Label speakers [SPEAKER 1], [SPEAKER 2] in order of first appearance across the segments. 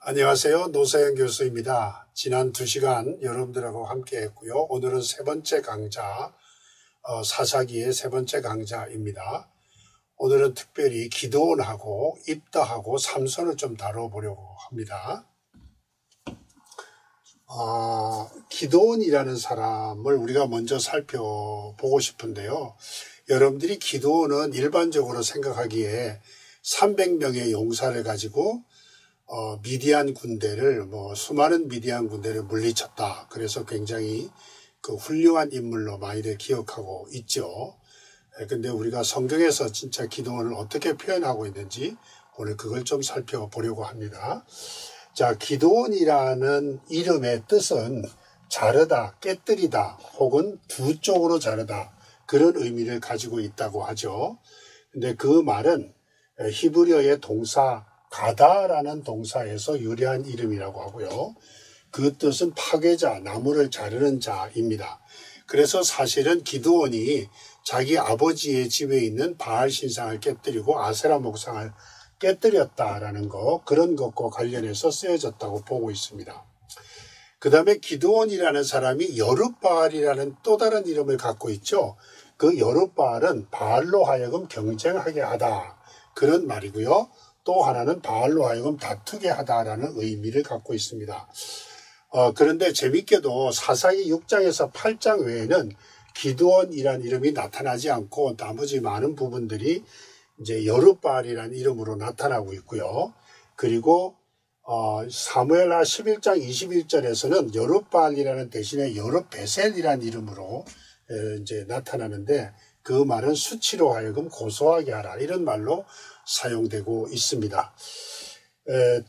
[SPEAKER 1] 안녕하세요. 노사연 교수입니다. 지난 2시간 여러분들하고 함께 했고요. 오늘은 세 번째 강좌, 사사기의 세 번째 강좌입니다. 오늘은 특별히 기드온하고 입다하고 삼손을 좀 다뤄보려고 합니다. 기드온이라는 사람을 우리가 먼저 살펴보고 싶은데요. 여러분들이 기드온은 일반적으로 생각하기에 300명의 용사를 가지고 미디안 군대를 수많은 미디안 군대를 물리쳤다. 그래서 굉장히 훌륭한 인물로 많이들 기억하고 있죠. 근데 우리가 성경에서 진짜 기드온을 어떻게 표현하고 있는지 오늘 그걸 좀 살펴보려고 합니다. 자, 기드온이라는 이름의 뜻은 자르다, 깨뜨리다 혹은 두 쪽으로 자르다 그런 의미를 가지고 있다고 하죠. 근데 그 말은 히브리어의 동사 가다라는 동사에서 유래한 이름이라고 하고요. 그 뜻은 파괴자, 나무를 자르는 자입니다. 그래서 사실은 기드온이 자기 아버지의 집에 있는 바알 신상을 깨뜨리고 아세라 목상을 깨뜨렸다라는 그런 것과 관련해서 쓰여졌다고 보고 있습니다. 그 다음에 기드온이라는 사람이 여룻바알이라는 또 다른 이름을 갖고 있죠. 그 여룻바알은 바알로 하여금 경쟁하게 하다 그런 말이고요. 또 하나는 바알로 하여금 다투게 하다라는 의미를 갖고 있습니다. 그런데 재밌게도 사사기 6장에서 8장 외에는 기드온이라는 이름이 나타나지 않고 나머지 많은 부분들이 이제 여룻바알이라는 이름으로 나타나고 있고요. 그리고 사무엘하 11장 21절에서는 여룻바알이라는 대신에 여룻베셀이라는 이름으로 이제 나타나는데 그 말은 수치로 하여금 고소하게 하라 이런 말로 사용되고 있습니다.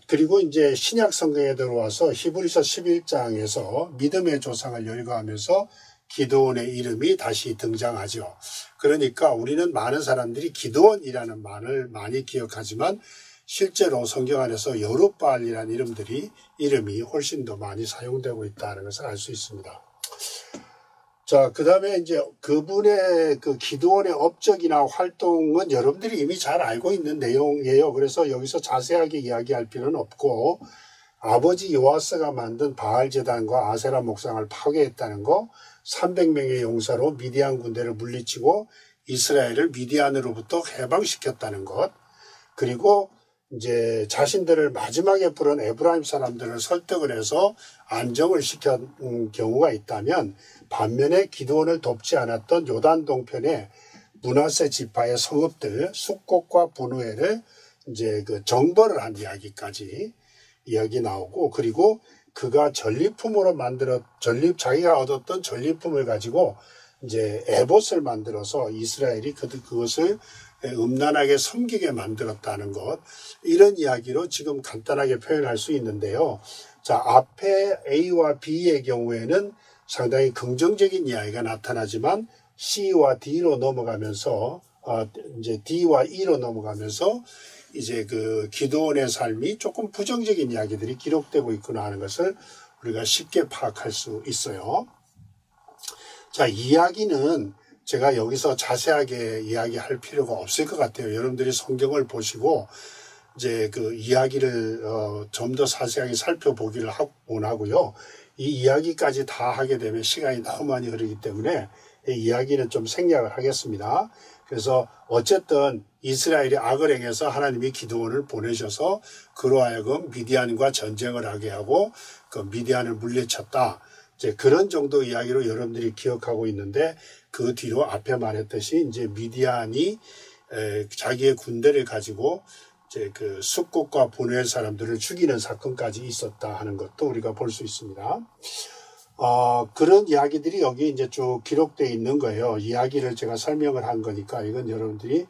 [SPEAKER 1] 그리고 이제 신약 성경에 들어와서 히브리서 11장에서 믿음의 조상을 열거하면서 기드온의 이름이 다시 등장하죠. 그러니까 우리는 많은 사람들이 기드온이라는 말을 많이 기억하지만 실제로 성경 안에서 여룻바알이라는 이름이 훨씬 더 많이 사용되고 있다는 것을 알 수 있습니다. 자, 그 다음에 이제 그분의 기드온의 업적이나 활동은 여러분들이 이미 잘 알고 있는 내용이에요. 그래서 여기서 자세하게 이야기할 필요는 없고, 아버지 요아스가 만든 바알 제단과 아세라 목상을 파괴했다는 거, 300명의 용사로 미디안 군대를 물리치고 이스라엘을 미디안으로부터 해방시켰다는 것, 그리고 이제 자신들을 마지막에 부른 에브라임 사람들을 설득을 해서 안정을 시킨 경우가 있다면 반면에 기드온을 돕지 않았던 요단 동편의 므낫세 지파의 성읍들 숫곳과 분우엘을 이제 정벌을 한 이야기까지 이야기 나오고, 그리고 그가 전리품으로 자기가 얻었던 전리품을 가지고 이제 에봇을 만들어서 이스라엘이 그것을 음란하게 섬기게 만들었다는 것, 이런 이야기로 지금 간단하게 표현할 수 있는데요. 자, 앞에 A와 B의 경우에는 상당히 긍정적인 이야기가 나타나지만 C와 D로 넘어가면서 이제 D와 E로 넘어가면서 이제 기드온의 삶이 조금 부정적인 이야기들이 기록되고 있구나 하는 것을 우리가 쉽게 파악할 수 있어요. 자, 이야기는 제가 여기서 자세하게 이야기할 필요가 없을 것 같아요. 여러분들이 성경을 보시고 이제 이야기를 좀 더 자세하게 살펴보기를 원하고요. 이 이야기까지 다 하게 되면 시간이 너무 많이 흐르기 때문에 이 이야기는 좀 생략을 하겠습니다. 그래서 어쨌든 이스라엘이 악을 행해서 하나님이 기드온을 보내셔서 그로 하여금 미디안과 전쟁을 하게 하고 미디안을 물리쳤다. 이제 그런 정도 이야기로 여러분들이 기억하고 있는데, 그 뒤로 앞에 말했듯이 이제 미디안이 자기의 군대를 가지고 이제 숫곳과 분우엘 사람들을 죽이는 사건까지 있었다 하는 것도 우리가 볼 수 있습니다. 그런 이야기들이 여기 이제 쭉 기록되어 있는 거예요. 이야기를 제가 설명을 한 거니까 이건 여러분들이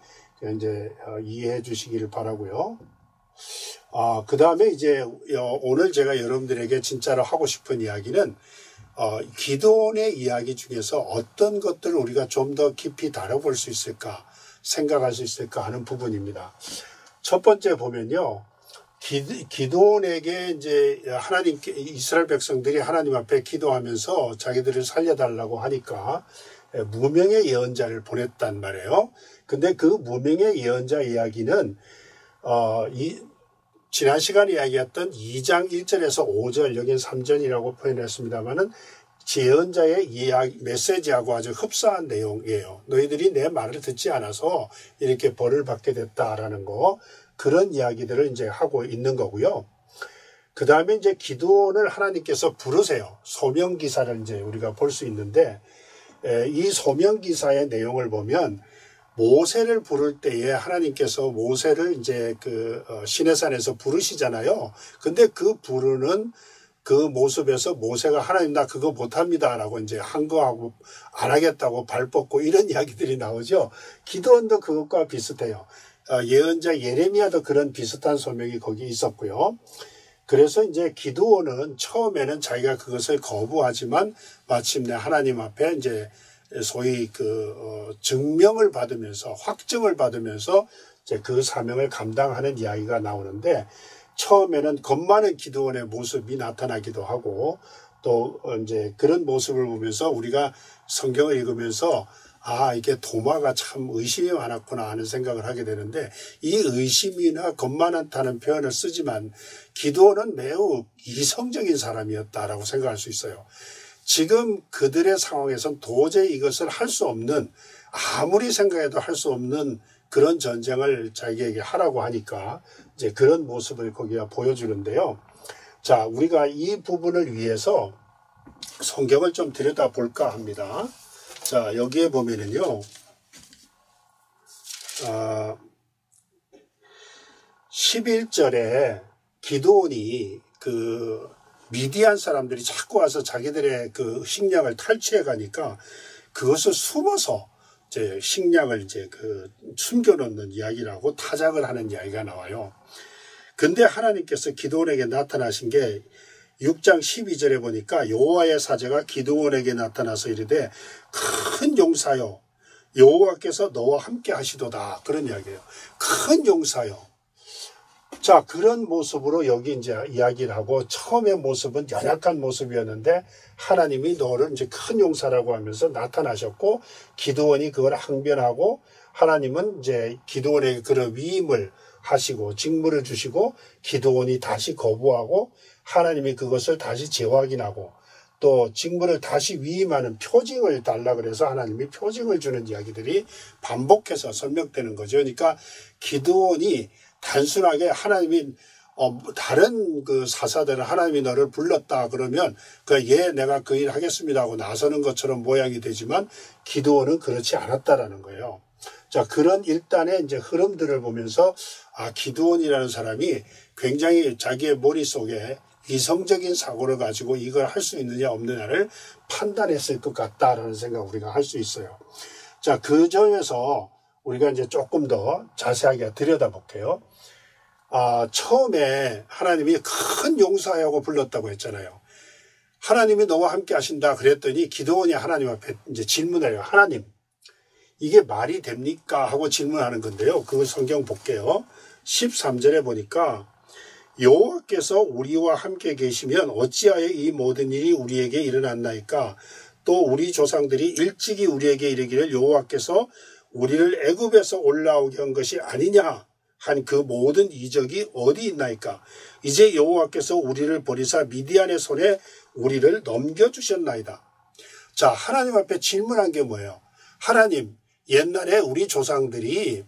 [SPEAKER 1] 이제 이해해 주시기를 바라고요. 그 다음에 이제 오늘 제가 여러분들에게 진짜로 하고 싶은 이야기는 기드온의 이야기 중에서 어떤 것들을 우리가 좀 더 깊이 다뤄볼 수 있을까, 생각할 수 있을까 하는 부분입니다. 첫 번째 보면요. 기드온에게 이제 이스라엘 백성들이 하나님 앞에 기도하면서 자기들을 살려달라고 하니까 무명의 예언자를 보냈단 말이에요. 근데 그 무명의 예언자 이야기는 지난 시간에 이야기했던 2장 1절에서 5절, 여긴 3절이라고 표현했습니다만은 예언자의 이야기, 메시지하고 아주 흡사한 내용이에요. 너희들이 내 말을 듣지 않아서 이렇게 벌을 받게 됐다라는 거, 그런 이야기들을 이제 하고 있는 거고요. 그 다음에 이제 기드온을 하나님께서 부르세요. 소명기사를 이제 우리가 볼 수 있는데, 이 소명기사의 내용을 보면 모세를 부를 때에 하나님께서 모세를 이제 시내산에서 부르시잖아요. 근데 그 부르는 그 모습에서 모세가 하나님 나 그거 못합니다 라고 이제 한 거하고 안 하겠다고 발 뻗고 이런 이야기들이 나오죠. 기드온도 그것과 비슷해요. 예언자 예레미야도 그런 비슷한 소명이 거기 있었고요. 그래서 이제 기드온은 처음에는 자기가 그것을 거부하지만 마침내 하나님 앞에 이제 소위 증명을 받으면서 확증을 받으면서 이제 그 사명을 감당하는 이야기가 나오는데, 처음에는 겁 많은 기드온의 모습이 나타나기도 하고, 또 이제 그런 모습을 보면서 우리가 성경을 읽으면서 이게 도마가 참 의심이 많았구나 하는 생각을 하게 되는데, 이 의심이나 겁 많다는 표현을 쓰지만 기드온은 매우 이성적인 사람이었다라고 생각할 수 있어요. 지금 그들의 상황에선 도저히 이것을 할 수 없는, 아무리 생각해도 할 수 없는 그런 전쟁을 자기에게 하라고 하니까 이제 그런 모습을 거기가 보여주는데요. 자, 우리가 이 부분을 위해서 성경을 좀 들여다볼까 합니다. 자, 여기에 보면은요, 11절에 기드온이 미디안 사람들이 자꾸 와서 자기들의 식량을 탈취해 가니까 그것을 숨어서 이제 식량을 이제 숨겨놓는 이야기라고 타작을 하는 이야기가 나와요. 근데 하나님께서 기드온에게 나타나신 게 6장 12절에 보니까 여호와의 사제가 기드온에게 나타나서 이르되 큰 용사여 여호와께서 너와 함께 하시도다, 그런 이야기예요. 큰 용사여. 자, 그런 모습으로 여기 이제 이야기를 하고, 처음의 모습은 연약한 모습이었는데 하나님이 너를 이제 큰 용사라고 하면서 나타나셨고, 기드온이 그걸 항변하고, 하나님은 이제 기드온에게 그런 위임을 하시고 직무를 주시고, 기드온이 다시 거부하고 하나님이 그것을 다시 재확인하고, 또 직무를 다시 위임하는 표징을 달라 그래서 하나님이 표징을 주는 이야기들이 반복해서 설명되는 거죠. 그러니까 기드온이 단순하게 하나님이 다른 사사들은 하나님이 너를 불렀다 그러면 내가 그 일 하겠습니다 하고 나서는 것처럼 모양이 되지만, 기드온은 그렇지 않았다라는 거예요. 자, 그런 일단의 이제 흐름들을 보면서 기드온이라는 사람이 굉장히 자기의 머릿속에 이성적인 사고를 가지고 이걸 할 수 있느냐 없느냐를 판단했을 것 같다라는 생각 우리가 할 수 있어요. 자, 그 점에서 우리가 이제 조금 더 자세하게 들여다볼게요. 처음에 하나님이 큰 용사라고 불렀다고 했잖아요. 하나님이 너와 함께 하신다 그랬더니 기드온이 하나님 앞에 이제 질문을 해요. 하나님, 이게 말이 됩니까? 하고 질문하는 건데요. 그 성경 볼게요. 13절에 보니까 여호와께서 우리와 함께 계시면 어찌하여 이 모든 일이 우리에게 일어났나이까? 또 우리 조상들이 일찍이 우리에게 이르기를 여호와께서 우리를 애굽에서 올라오게 한 것이 아니냐 한 그 모든 이적이 어디 있나이까? 이제 여호와께서 우리를 버리사 미디안의 손에 우리를 넘겨주셨나이다. 자, 하나님 앞에 질문한 게 뭐예요? 하나님, 옛날에 우리 조상들이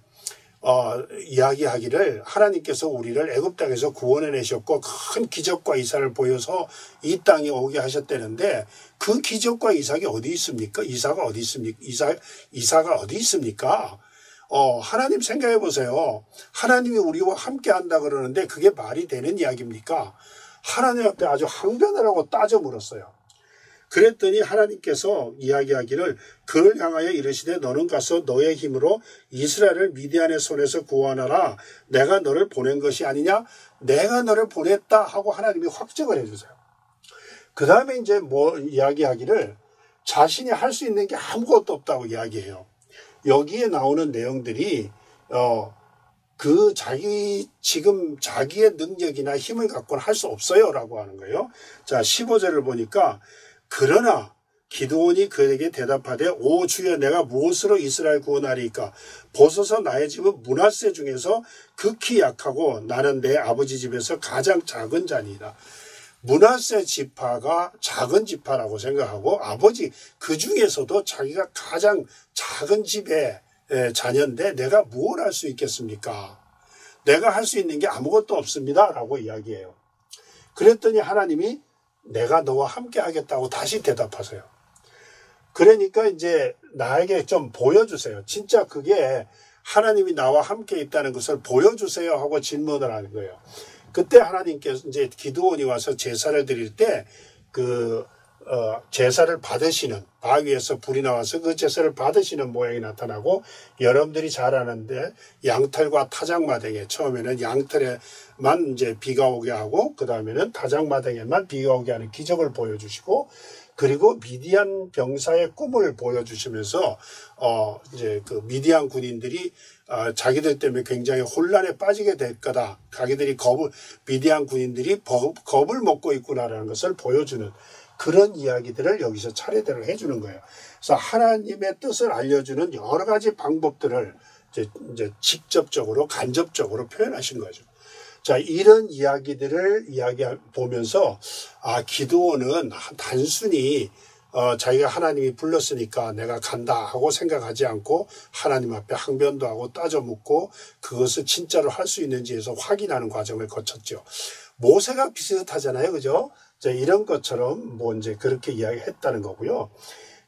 [SPEAKER 1] 이야기하기를 하나님께서 우리를 애굽 땅에서 구원해 내셨고 큰 기적과 이사를 보여서 이 땅에 오게 하셨다는데, 그 기적과 이삭이 어디 있습니까? 이사가 어디 있습니까? 이사가 어디 있습니까? 하나님 생각해 보세요. 하나님이 우리와 함께 한다 그러는데 그게 말이 되는 이야기입니까? 하나님 앞에 아주 항변을 하고 따져 물었어요. 그랬더니 하나님께서 이야기하기를 그를 향하여 이르시되 너는 가서 너의 힘으로 이스라엘을 미디안의 손에서 구원하라. 내가 너를 보낸 것이 아니냐? 내가 너를 보냈다 하고 하나님이 확증을 해주세요. 그 다음에 이제 이야기하기를 자신이 할 수 있는 게 아무것도 없다고 이야기해요. 여기에 나오는 내용들이 지금 자기의 능력이나 힘을 갖고는 할 수 없어요 라고 하는 거예요. 자, 15절을 보니까 그러나 기드온이 그에게 대답하되 오 주여 내가 무엇으로 이스라엘 구원하리이까 보소서 나의 집은 므낫세 중에서 극히 약하고 나는 내 아버지 집에서 가장 작은 자니이다. 므낫세 지파가 작은 지파라고 생각하고 아버지 그 중에서도 자기가 가장 작은 집의 자녀인데 내가 무엇을 할 수 있겠습니까? 내가 할 수 있는 게 아무것도 없습니다 라고 이야기해요. 그랬더니 하나님이 내가 너와 함께 하겠다고 다시 대답하세요. 그러니까 이제 나에게 좀 보여주세요. 진짜 그게 하나님이 나와 함께 있다는 것을 보여주세요 하고 질문을 하는 거예요. 그때 하나님께서 이제 기드온이 와서 제사를 드릴 때 제사를 받으시는 바위에서 불이 나와서 그 제사를 받으시는 모양이 나타나고 여러분들이 잘 아는데 양털과 타작마당에 처음에는 양털에만 이제 비가 오게 하고 그 다음에는 타작마당에만 비가 오게 하는 기적을 보여주시고 그리고 미디안 병사의 꿈을 보여주시면서 이제 그 미디안 군인들이 자기들 때문에 굉장히 혼란에 빠지게 될 거다. 자기들이 미디안 군인들이 겁을 먹고 있구나라는 것을 보여주는 그런 이야기들을 여기서 차례대로 해주는 거예요. 그래서 하나님의 뜻을 알려주는 여러 가지 방법들을 이제 직접적으로 간접적으로 표현하신 거죠. 자, 이런 이야기들을 보면서 기드온은 단순히 자기가 하나님이 불렀으니까 내가 간다 하고 생각하지 않고 하나님 앞에 항변도 하고 따져 묻고 그것을 진짜로 할 수 있는지에서 확인하는 과정을 거쳤죠. 모세가 비슷하잖아요. 그죠? 자, 이런 것처럼 이제 그렇게 이야기했다는 거고요.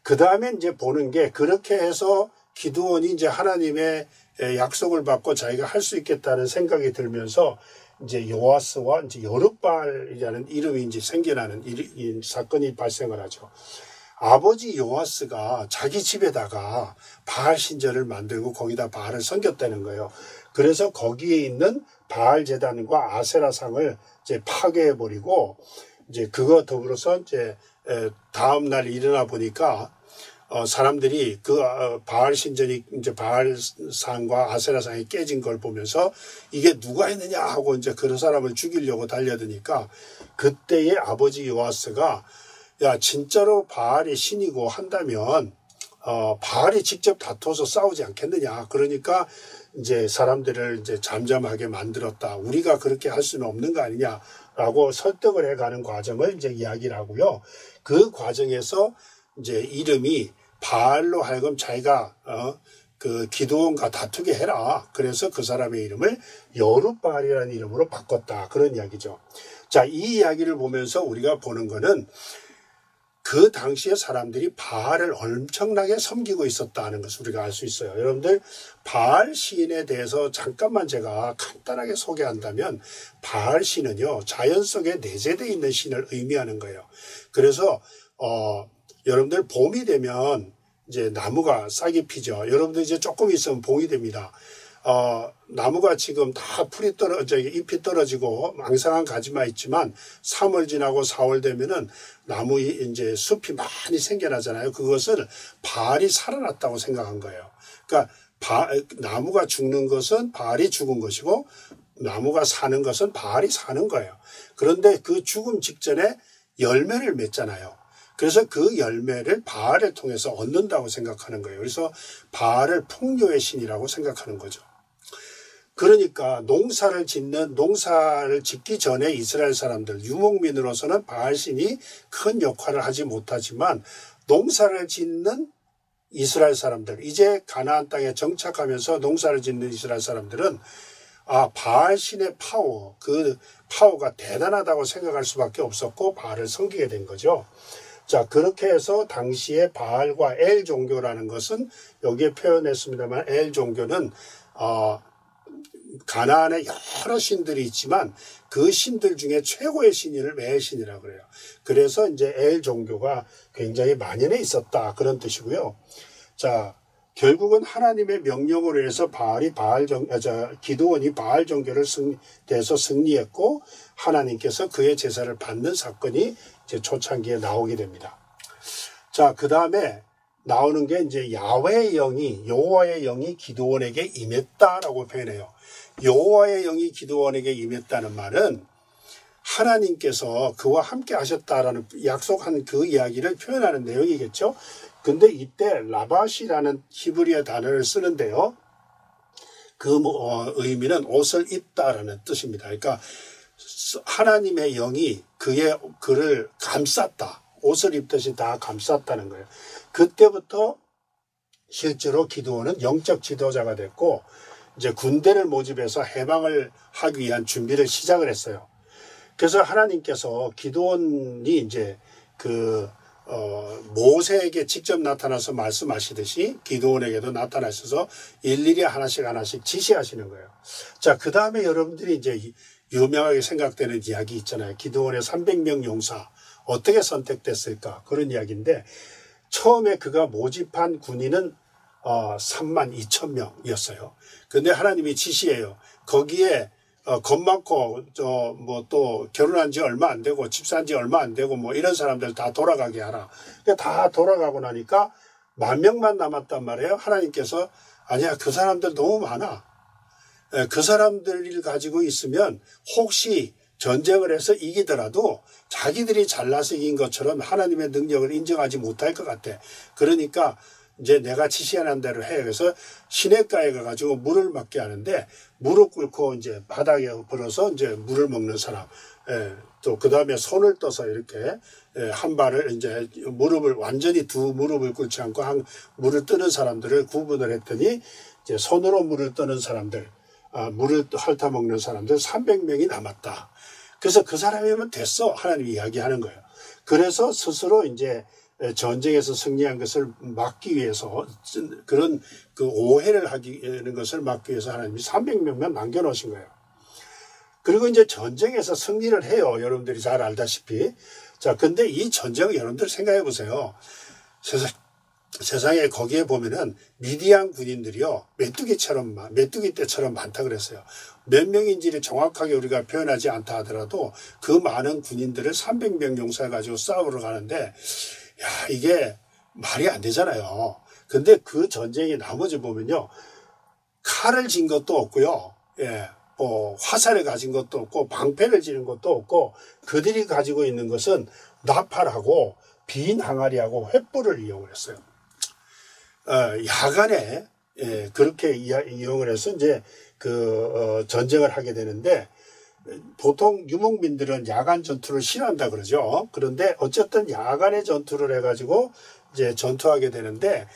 [SPEAKER 1] 그 다음에 이제 보는 게 그렇게 해서 기드온이 이제 하나님의 약속을 받고 자기가 할 수 있겠다는 생각이 들면서 이제 요아스와 이제 여룻바알이라는 이름이 이제 생겨나는 이 사건이 발생을 하죠. 아버지 요아스가 자기 집에다가 바알 신전을 만들고 거기다 바알을 섬겼다는 거예요. 그래서 거기에 있는 바알 제단과 아세라상을 이제 파괴해버리고 이제 그거 더불어서 이제 다음 날 일어나 보니까 사람들이 바알 신전이 이제 바알상과 아세라상이 깨진 걸 보면서 이게 누가 했느냐 하고 이제 그런 사람을 죽이려고 달려드니까 그때의 아버지 요아스가 야 진짜로 바알이 신이고 한다면 바알이 직접 다퉈서 싸우지 않겠느냐. 그러니까 이제 사람들을 이제 잠잠하게 만들었다. 우리가 그렇게 할 수는 없는 거 아니냐라고 설득을 해가는 과정을 이제 이야기를 하고요. 그 과정에서 이제 이름이 바알로 하여금 자기가 그 기드온과 다투게 해라. 그래서 그 사람의 이름을 여룻바알이라는 이름으로 바꿨다. 그런 이야기죠. 자, 이 이야기를 보면서 우리가 보는 거는 그 당시에 사람들이 바알을 엄청나게 섬기고 있었다는 것을 우리가 알 수 있어요. 여러분들 바알 시인에 대해서 잠깐만 제가 간단하게 소개한다면 바알 시는요 자연 속에 내재되어 있는 신을 의미하는 거예요. 그래서 여러분들 봄이 되면 이제 나무가 싹이 피죠. 여러분들 이제 조금 있으면 봄이 됩니다. 나무가 지금 다 잎이 떨어지고 망상한 가지만 있지만 3월 지나고 4월 되면은 나무 이제 숲이 많이 생겨나잖아요. 그것을 바알이 살아났다고 생각한 거예요. 그러니까 나무가 죽는 것은 바알이 죽은 것이고 나무가 사는 것은 바알이 사는 거예요. 그런데 그 죽음 직전에 열매를 맺잖아요. 그래서 그 열매를 바알을 통해서 얻는다고 생각하는 거예요. 그래서 바알을 풍요의 신이라고 생각하는 거죠. 그러니까 농사를 짓기 전에 이스라엘 사람들, 유목민으로서는 바알 신이 큰 역할을 하지 못하지만 농사를 짓는 이스라엘 사람들, 이제 가나안 땅에 정착하면서 농사를 짓는 이스라엘 사람들은 바알 신의 그 파워가 대단하다고 생각할 수밖에 없었고 바알을 섬기게 된 거죠. 자, 그렇게 해서 당시에 바알과 엘 종교라는 것은 여기에 표현했습니다만 엘 종교는 가나안에 여러 신들이 있지만 그 신들 중에 최고의 신을 매신이라고 그래요. 그래서 이제 엘 종교가 굉장히 만연해 있었다 그런 뜻이고요. 자, 결국은 하나님의 명령으로 해서 기드온이 바알 종교를 대해서 승리했고 하나님께서 그의 제사를 받는 사건이 이제 초창기에 나오게 됩니다. 자, 그 다음에 나오는 게 이제 여호와의 영이 기드온에게 임했다라고 표현해요. 여호와의 영이 기드온에게 임했다는 말은 하나님께서 그와 함께 하셨다라는 약속한 그 이야기를 표현하는 내용이겠죠. 근데 이때 라바시라는 히브리어 단어를 쓰는데요. 그 의미는 옷을 입다라는 뜻입니다. 그러니까 하나님의 영이 그를 감쌌다. 옷을 입듯이 다 감쌌다는 거예요. 그때부터 실제로 기드온은 영적 지도자가 됐고 이제 군대를 모집해서 해방을 하기 위한 준비를 시작을 했어요. 그래서 하나님께서 기드온이 이제 모세에게 직접 나타나서 말씀하시듯이 기드온에게도 나타나셔서 일일이 하나씩 지시하시는 거예요. 자, 그 다음에 여러분들이 이제 유명하게 생각되는 이야기 있잖아요. 기드온의 300명 용사 어떻게 선택됐을까? 그런 이야기인데 처음에 그가 모집한 군인은 32,000명이었어요. 근데 하나님이 지시해요. 거기에 겁 많고 또 결혼한 지 얼마 안 되고 집 산 지 얼마 안 되고 뭐 이런 사람들 다 돌아가게 하라. 다 돌아가고 나니까 10,000명만 남았단 말이에요. 하나님께서 아니야, 그 사람들 너무 많아. 그 사람들을 가지고 있으면 혹시 전쟁을 해서 이기더라도 자기들이 잘나서 이긴 것처럼 하나님의 능력을 인정하지 못할 것 같아. 그러니까 이제 내가 지시하는 대로 해. 그래서 시냇가에 가가지고 물을 맞게 하는데 무릎 꿇고 이제 바닥에 걸어서 이제 물을 먹는 사람. 또 그 다음에 손을 떠서 이렇게 한 발을 이제 무릎을 완전히 두 무릎을 꿇지 않고 물을 뜨는 사람들을 구분을 했더니 이제 손으로 물을 뜨는 사람들, 물을 핥아 먹는 사람들 300명이 남았다. 그래서 그 사람이면 됐어. 하나님이 이야기하는 거예요. 그래서 스스로 이제 전쟁에서 승리한 것을 막기 위해서 그런 그 오해를 하는 것을 막기 위해서 하나님이 300명만 남겨놓으신 거예요. 그리고 이제 전쟁에서 승리를 해요. 여러분들이 잘 알다시피. 자, 근데 이 전쟁을 여러분들 생각해 보세요. 세상에 거기에 보면은 미디안 군인들이요. 메뚜기 떼처럼 많다 그랬어요. 몇 명인지를 정확하게 우리가 표현하지 않다 하더라도 그 많은 군인들을 300명 용사해 가지고 싸우러 가는데 야, 이게 말이 안 되잖아요. 근데 그 전쟁의 나머지 보면요. 칼을 진 것도 없고요. 화살을 가진 것도 없고 방패를 지는 것도 없고 그들이 가지고 있는 것은 나팔하고 빈 항아리하고 횃불을 이용을 했어요. 야간에 그렇게 이용을 해서 이제 전쟁을 하게 되는데 보통 유목민들은 야간 전투를 싫어한다 그러죠. 그런데 어쨌든 야간에 전투를 해가지고 이제 전투하게 되는데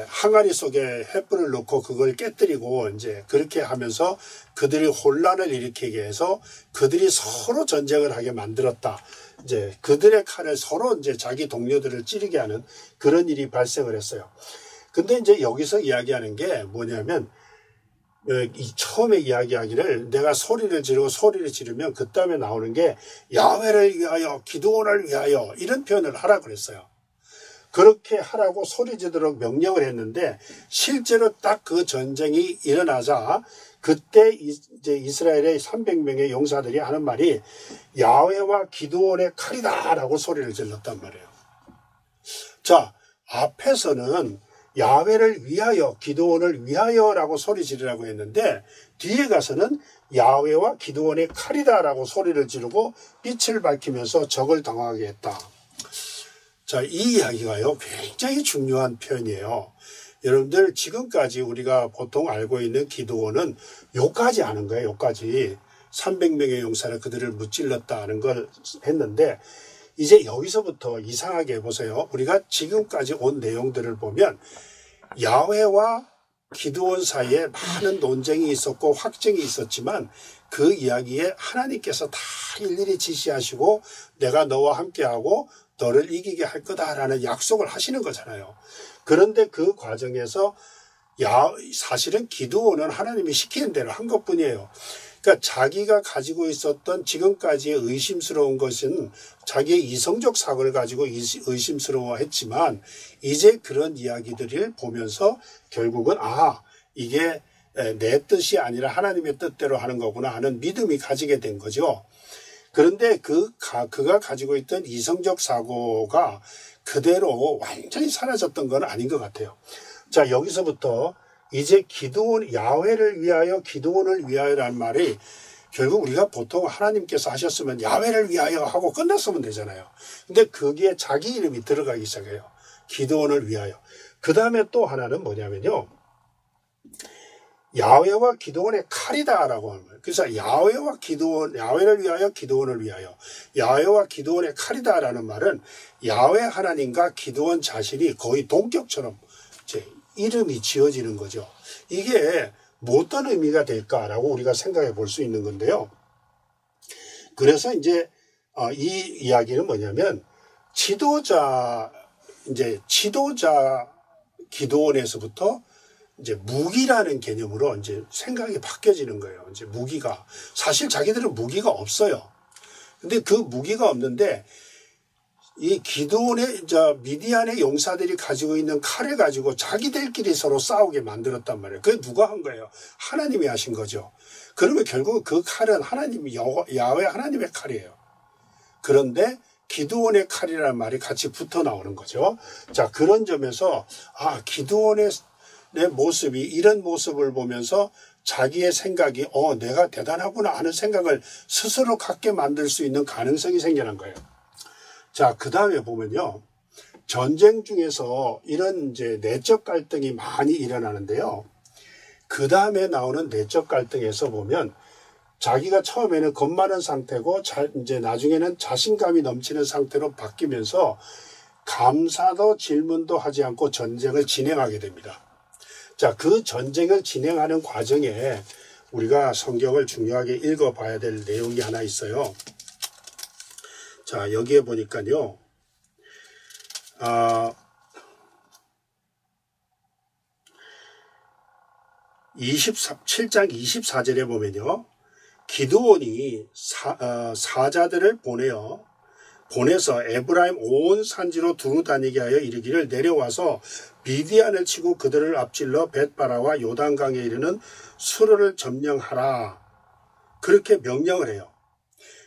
[SPEAKER 1] 항아리 속에 횃불을 넣고 그걸 깨뜨리고 이제 그렇게 하면서 그들이 혼란을 일으키게 해서 그들이 서로 전쟁을 하게 만들었다. 이제 그들의 칼을 서로 이제 자기 동료들을 찌르게 하는 그런 일이 발생을 했어요. 근데 이제 여기서 이야기하는 게 뭐냐면 처음에 이야기하기를 내가 소리를 지르면 그 다음에 나오는 게 야훼를 위하여 기드온을 위하여 이런 표현을 하라고 그랬어요. 그렇게 하라고 소리 지르도록 명령을 했는데 실제로 딱 그 전쟁이 일어나자 그때 이제 이스라엘의 300명의 용사들이 하는 말이 야훼와 기드온의 칼이다라고 소리를 질렀단 말이에요. 자, 앞에서는 야훼를 위하여 기드온을 위하여라고 소리 지르라고 했는데 뒤에 가서는 야훼와 기드온의 칼이다라고 소리를 지르고 빛을 밝히면서 적을 당하게 했다. 자, 이 이야기가요 굉장히 중요한 표현이에요. 여러분들 지금까지 우리가 보통 알고 있는 기드온은 요까지 하는 거예요. 요까지 300명의 용사를 그들을 무찔렀다 하는 걸 했는데 이제 여기서부터 이상하게 보세요. 우리가 지금까지 온 내용들을 보면 야훼와 기드온 사이에 많은 논쟁이 있었고 확증이 있었지만 그 이야기에 하나님께서 다 일일이 지시하시고 내가 너와 함께하고 너를 이기게 할 거다라는 약속을 하시는 거잖아요. 그런데 그 과정에서 사실은 기드온은 하나님이 시키는 대로 한 것뿐이에요. 그러니까 자기가 가지고 있었던 지금까지의 의심스러운 것은 자기의 이성적 사고를 가지고 의심스러워했지만 이제 그런 이야기들을 보면서 결국은 이게 내 뜻이 아니라 하나님의 뜻대로 하는 거구나 하는 믿음이 가지게 된 거죠. 그런데 그가 가지고 있던 이성적 사고가 그대로 완전히 사라졌던 건 아닌 것 같아요. 자, 여기서부터 이제 야훼를 위하여 기드온을 위하여라는 말이 결국 우리가 보통 하나님께서 하셨으면 야훼를 위하여 하고 끝났으면 되잖아요. 근데 거기에 자기 이름이 들어가기 시작해요. 기드온을 위하여. 그 다음에 또 하나는 뭐냐면요. 야훼와 기드온의 칼이다라고 하는 거예요. 그래서 야훼와 기드온, 야훼를 위하여 기드온을 위하여. 야훼와 기드온의 칼이다라는 말은 야훼 하나님과 기드온 자신이 거의 동격처럼 이제 이름이 지어지는 거죠. 이게 뭐 어떤 의미가 될까라고 우리가 생각해 볼 수 있는 건데요. 그래서 이제 이 이야기는 뭐냐면 지도자 기드온에서부터 이제 무기라는 개념으로 이제 생각이 바뀌어지는 거예요. 이제 무기가 사실 자기들은 무기가 없어요. 근데 그 무기가 없는데 이 기드온의 미디안의 용사들이 가지고 있는 칼을 가지고 자기들끼리 서로 싸우게 만들었단 말이에요. 그게 누가 한 거예요? 하나님이 하신 거죠. 그러면 결국 그 칼은 야훼 하나님의 칼이에요. 그런데 기드온의 칼이라는 말이 같이 붙어 나오는 거죠. 자, 그런 점에서 기드온의 모습이 이런 모습을 보면서 자기의 생각이 내가 대단하구나 하는 생각을 스스로 갖게 만들 수 있는 가능성이 생겨난 거예요. 자, 그 다음에 보면요. 전쟁 중에서 이런 이제 내적 갈등이 많이 일어나는데요. 그 다음에 나오는 내적 갈등에서 보면 자기가 처음에는 겁 많은 상태고 이제 나중에는 자신감이 넘치는 상태로 바뀌면서 감사도 질문도 하지 않고 전쟁을 진행하게 됩니다. 자, 그 전쟁을 진행하는 과정에 우리가 성경을 중요하게 읽어봐야 될 내용이 하나 있어요. 자, 여기에 보니까요. 7장 24절에 보면요. 기드온이 사자들을 보내서 에브라임 온 산지로 두루 다니게 하여 이르기를 내려와서 미디안을 치고 그들을 앞질러 벳바라와 요단강에 이르는 수로를 점령하라. 그렇게 명령을 해요.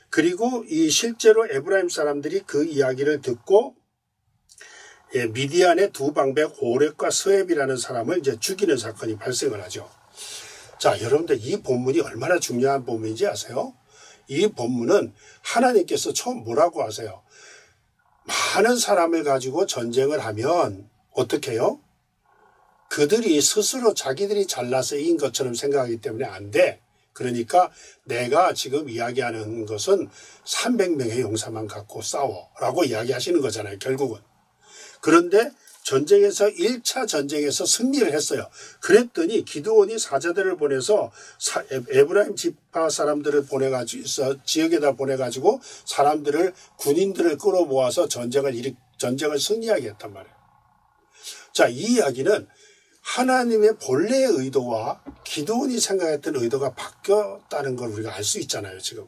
[SPEAKER 1] 그리고 이 실제로 에브라임 사람들이 그 이야기를 듣고 미디안의 두 방백 오렙과 스웹이라는 사람을 이제 죽이는 사건이 발생을 하죠. 자, 여러분들 이 본문이 얼마나 중요한 본문인지 아세요? 이 본문은 하나님께서 처음 뭐라고 하세요? 많은 사람을 가지고 전쟁을 하면 어떻게 해요? 그들이 스스로 자기들이 잘나서 이긴 것처럼 생각하기 때문에 안 돼. 그러니까 내가 지금 이야기하는 것은 300명의 용사만 갖고 싸워라고 이야기하시는 거잖아요. 결국은. 그런데 전쟁에서 1차 전쟁에서 승리를 했어요. 그랬더니 기드온이 사자들을 보내서 에브라임 지파 사람들을 보내가지고 지역에다 보내가지고 사람들을 군인들을 끌어모아서 전쟁을 승리하게 했단 말이에요. 자, 이 이야기는 하나님의 본래의 의도와 기드온이 생각했던 의도가 바뀌었다는 걸 우리가 알 수 있잖아요. 지금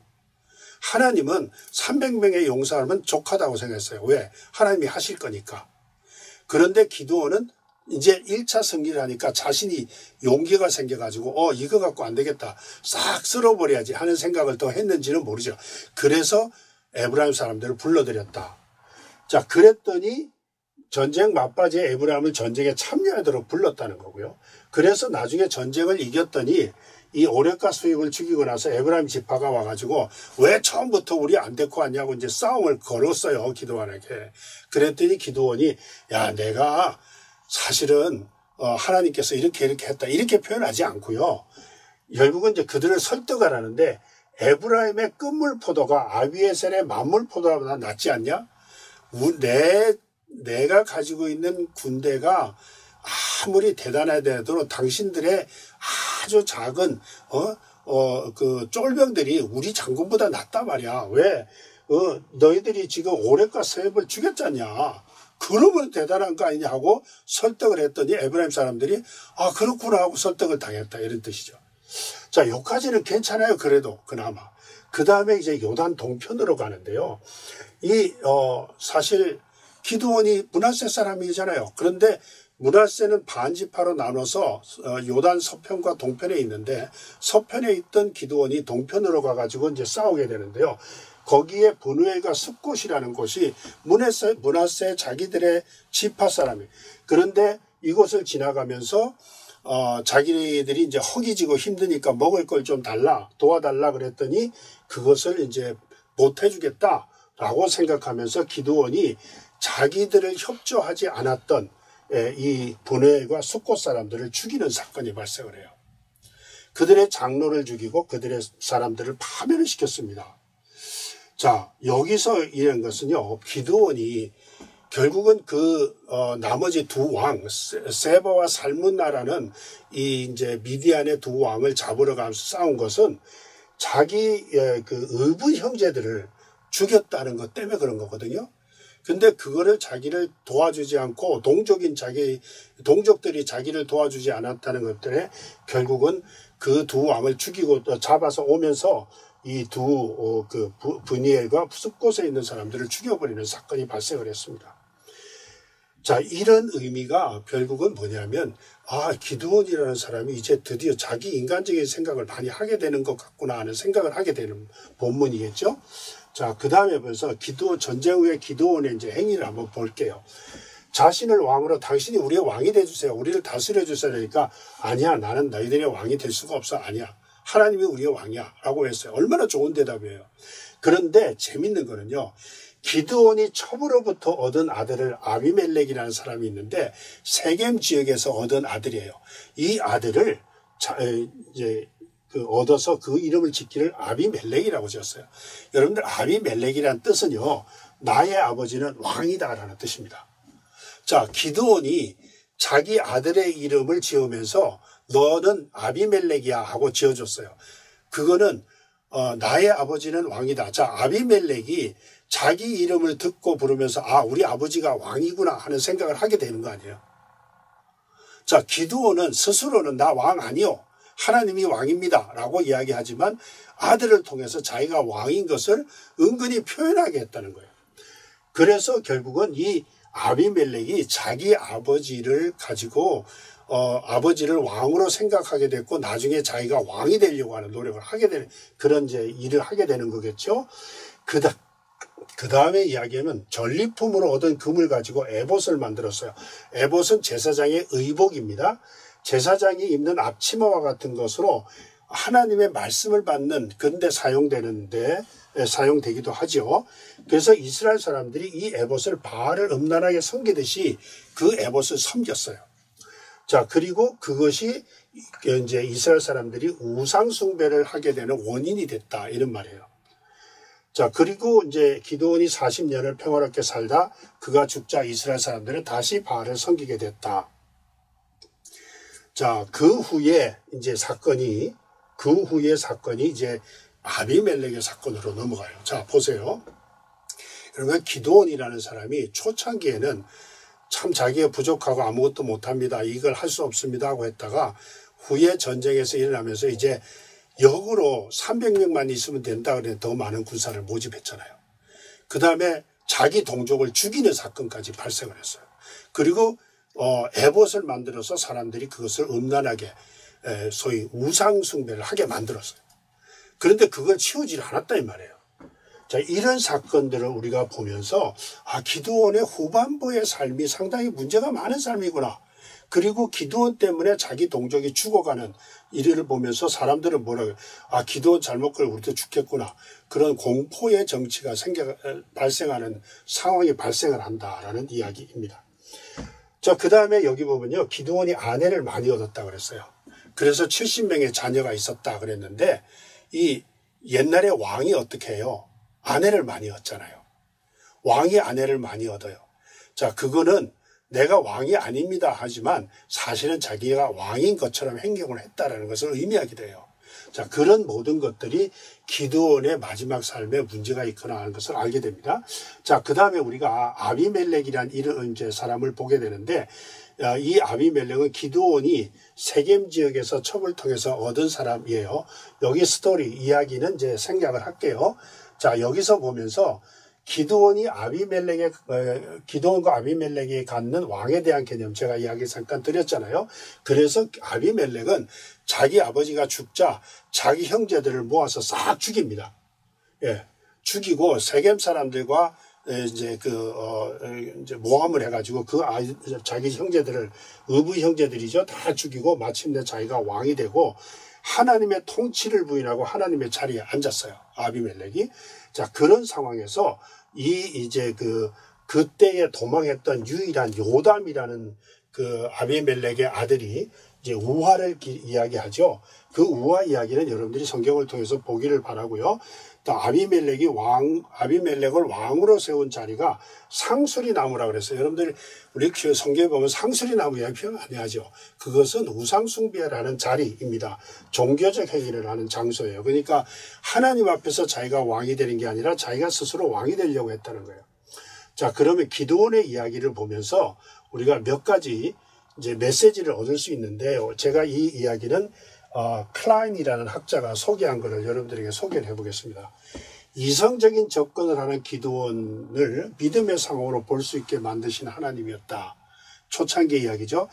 [SPEAKER 1] 하나님은 300명의 용사하면 족하다고 생각했어요. 왜? 하나님이 하실 거니까. 그런데 기드온은 이제 1차 승리를 하니까 자신이 용기가 생겨가지고 이거 갖고 안 되겠다. 싹 쓸어버려야지 하는 생각을 더 했는지는 모르죠. 그래서 에브라임 사람들을 불러들였다. 자, 그랬더니 전쟁 막바지에 에브라임을 전쟁에 참여하도록 불렀다는 거고요. 그래서 나중에 전쟁을 이겼더니 이 오렙과 스웹을 죽이고 나서 에브라임 지파가 와가지고 왜 처음부터 우리 안 데리고 왔냐고 이제 싸움을 걸었어요. 기드온에게. 그랬더니 기드온이 내가 사실은 하나님께서 이렇게 했다 이렇게 표현하지 않고요. 결국은 이제 그들을 설득을 하는데 에브라임의 끝물 포도가 아비에셀의 만물 포도보다 낫지 않냐? 내가 가지고 있는 군대가 아무리 대단하더라도 당신들의 아주 작은 그 쫄병들이 우리 장군보다 낫단 말이야. 왜? 너희들이 지금 오렙과 스웹을 죽였잖냐. 그러면 대단한 거 아니냐 하고 설득을 했더니 에브라임 사람들이 그렇구나 하고 설득을 당했다 이런 뜻이죠. 자, 여기까지는 괜찮아요. 그래도 그나마. 그 다음에 이제 요단 동편으로 가는데요. 사실 기드온이 므낫세 사람이잖아요. 그런데 므낫세는 반지파로 나눠서 요단 서편과 동편에 있는데 서편에 있던 기드온이 동편으로 가가지고 이제 싸우게 되는데요. 거기에 브누엘과 숲곳이라는 곳이 므낫세 자기들의 지파 사람이에요. 그런데 이곳을 지나가면서 자기들이 이제 허기지고 힘드니까 먹을 걸 좀 도와달라 그랬더니 그것을 이제 못 해주겠다라고 생각하면서 기드온이 자기들을 협조하지 않았던 이 브누엘과 숫곳 사람들을 죽이는 사건이 발생을 해요. 그들의 장로를 죽이고 그들의 사람들을 파멸을 시켰습니다. 자, 여기서 이런 것은요, 기드온이 결국은 나머지 두 왕, 세바와 살문나라는 이 이제 미디안의 두 왕을 잡으러 가면서 싸운 것은 자기 그 의붓 형제들을 죽였다는 것 때문에 그런 거거든요. 근데 그거를 자기를 도와주지 않고 동족들이 자기를 도와주지 않았다는 것 때문에 결국은 그 두 왕을 죽이고 잡아서 오면서 이 브니엘과 숫곳에 있는 사람들을 죽여버리는 사건이 발생을 했습니다. 자, 이런 의미가 결국은 뭐냐면, 기드온이라는 사람이 이제 드디어 자기 인간적인 생각을 많이 하게 되는 것 같구나 하는 생각을 하게 되는 본문이겠죠. 자, 그 다음에 벌써 전쟁 후에 기드온의 이제 행위를 한번 볼게요. 자신을 왕으로 당신이 우리의 왕이 돼주세요. 우리를 다스려 주세요. 그러니까 아니야, 나는 너희들의 왕이 될 수가 없어. 아니야. 하나님이 우리의 왕이야. 라고 했어요. 얼마나 좋은 대답이에요. 그런데 재밌는 거는요. 기드온이 첩으로부터 얻은 아들을 아비멜렉이라는 사람이 있는데 세겜 지역에서 얻은 아들이에요. 이 아들을 얻어서 그 이름을 짓기를 아비멜렉이라고 지었어요. 여러분들 아비멜렉이라는 뜻은요. 나의 아버지는 왕이다라는 뜻입니다. 자, 기드온이 자기 아들의 이름을 지으면서 너는 아비멜렉이야 하고 지어줬어요. 그거는 나의 아버지는 왕이다. 자, 아비멜렉이 자기 이름을 듣고 부르면서 우리 아버지가 왕이구나 하는 생각을 하게 되는 거 아니에요. 자, 기드온은 스스로는 나 왕 아니요. 하나님이 왕입니다. 라고 이야기하지만 아들을 통해서 자기가 왕인 것을 은근히 표현하게 했다는 거예요. 그래서 결국은 이 아비멜렉이 자기 아버지를 가지고 아버지를 왕으로 생각하게 됐고 나중에 자기가 왕이 되려고 하는 노력을 하게 되는 그런 이제 일을 하게 되는 거겠죠. 그 다음에 이야기하면 전리품으로 얻은 금을 가지고 에봇을 만들었어요. 에봇은 제사장의 의복입니다. 제사장이 입는 앞치마와 같은 것으로 하나님의 말씀을 받는 근데 사용되기도 하죠. 그래서 이스라엘 사람들이 이 에봇을 바알을 음란하게 섬기듯이 그 에봇을 섬겼어요. 자, 그리고 그것이 이제 이스라엘 사람들이 우상 숭배를 하게 되는 원인이 됐다 이런 말이에요. 자, 그리고 이제 기드온이 40년을 평화롭게 살다 그가 죽자 이스라엘 사람들은 다시 바알을 섬기게 됐다. 자, 그 후에 사건이 이제 아비멜렉의 사건으로 넘어가요. 자, 보세요. 여러분, 기드온이라는 사람이 초창기에는 참 자기가 부족하고 아무것도 못합니다. 이걸 할 수 없습니다 하고 했다가 후에 전쟁에서 일어나면서 이제 역으로 300명만 있으면 된다 그래 더 많은 군사를 모집했잖아요. 그 다음에 자기 동족을 죽이는 사건까지 발생을 했어요. 그리고 에봇을 만들어서 사람들이 그것을 음란하게 소위 우상 숭배를 하게 만들었어요. 그런데 그걸 치우질 않았다 이 말이에요. 자, 이런 사건들을 우리가 보면서 기드온의 후반부의 삶이 상당히 문제가 많은 삶이구나. 그리고 기드온 때문에 자기 동족이 죽어가는 일을 보면서 사람들은 뭐라고 해요? 기드온 잘못 걸면 우리도 죽겠구나. 그런 공포의 정치가 발생하는 상황이 발생을 한다라는 이야기입니다. 자, 그 다음에 여기 보면요. 기드온이 아내를 많이 얻었다 그랬어요. 그래서 70명의 자녀가 있었다 그랬는데 이 옛날에 왕이 어떻게 해요? 아내를 많이 얻잖아요. 왕이 아내를 많이 얻어요. 자, 그거는 내가 왕이 아닙니다 하지만 사실은 자기가 왕인 것처럼 행동을 했다라는 것을 의미하기도 해요. 자, 그런 모든 것들이 기드온의 마지막 삶에 문제가 있거나 하는 것을 알게 됩니다. 자, 그 다음에 우리가 아비멜렉이라는 이런 이제 사람을 보게 되는데 이 아비멜렉은 기드온이 세겜 지역에서 첩을 통해서 얻은 사람이에요. 여기 스토리 이야기는 이제 생략을 할게요. 자, 여기서 보면서 기드온과 아비멜렉이 갖는 왕에 대한 개념 제가 이야기 잠깐 드렸잖아요. 그래서 아비멜렉은 자기 아버지가 죽자 자기 형제들을 모아서 싹 죽입니다. 예, 죽이고 세겜 사람들과 이제 이제 모함을 해가지고 자기 형제들을, 의부 형제들이죠, 다 죽이고 마침내 자기가 왕이 되고 하나님의 통치를 부인하고 하나님의 자리에 앉았어요. 아비멜렉이. 자, 그런 상황에서 그때에 도망했던 유일한 요담이라는 아비멜렉의 아들이 이제 우화를 이야기하죠. 그 우화 이야기는 여러분들이 성경을 통해서 보기를 바라고요. 또 아비멜렉을 왕으로 세운 자리가 상수리 나무라고 그랬어요. 여러분들 우리 성경에 보면 상수리 나무 이야기 표현 많이 하죠. 그것은 우상숭배라는 자리입니다. 종교적 행위를 하는 장소예요. 그러니까 하나님 앞에서 자기가 왕이 되는 게 아니라 자기가 스스로 왕이 되려고 했다는 거예요. 자, 그러면 기드온의 이야기를 보면서 우리가 몇 가지 이제 메시지를 얻을 수 있는데, 제가 이 이야기는 클라인이라는 학자가 소개한 것을 여러분들에게 소개를 해보겠습니다. 이성적인 접근을 하는 기드온을 믿음의 상황으로 볼 수 있게 만드신 하나님이었다. 초창기 이야기죠.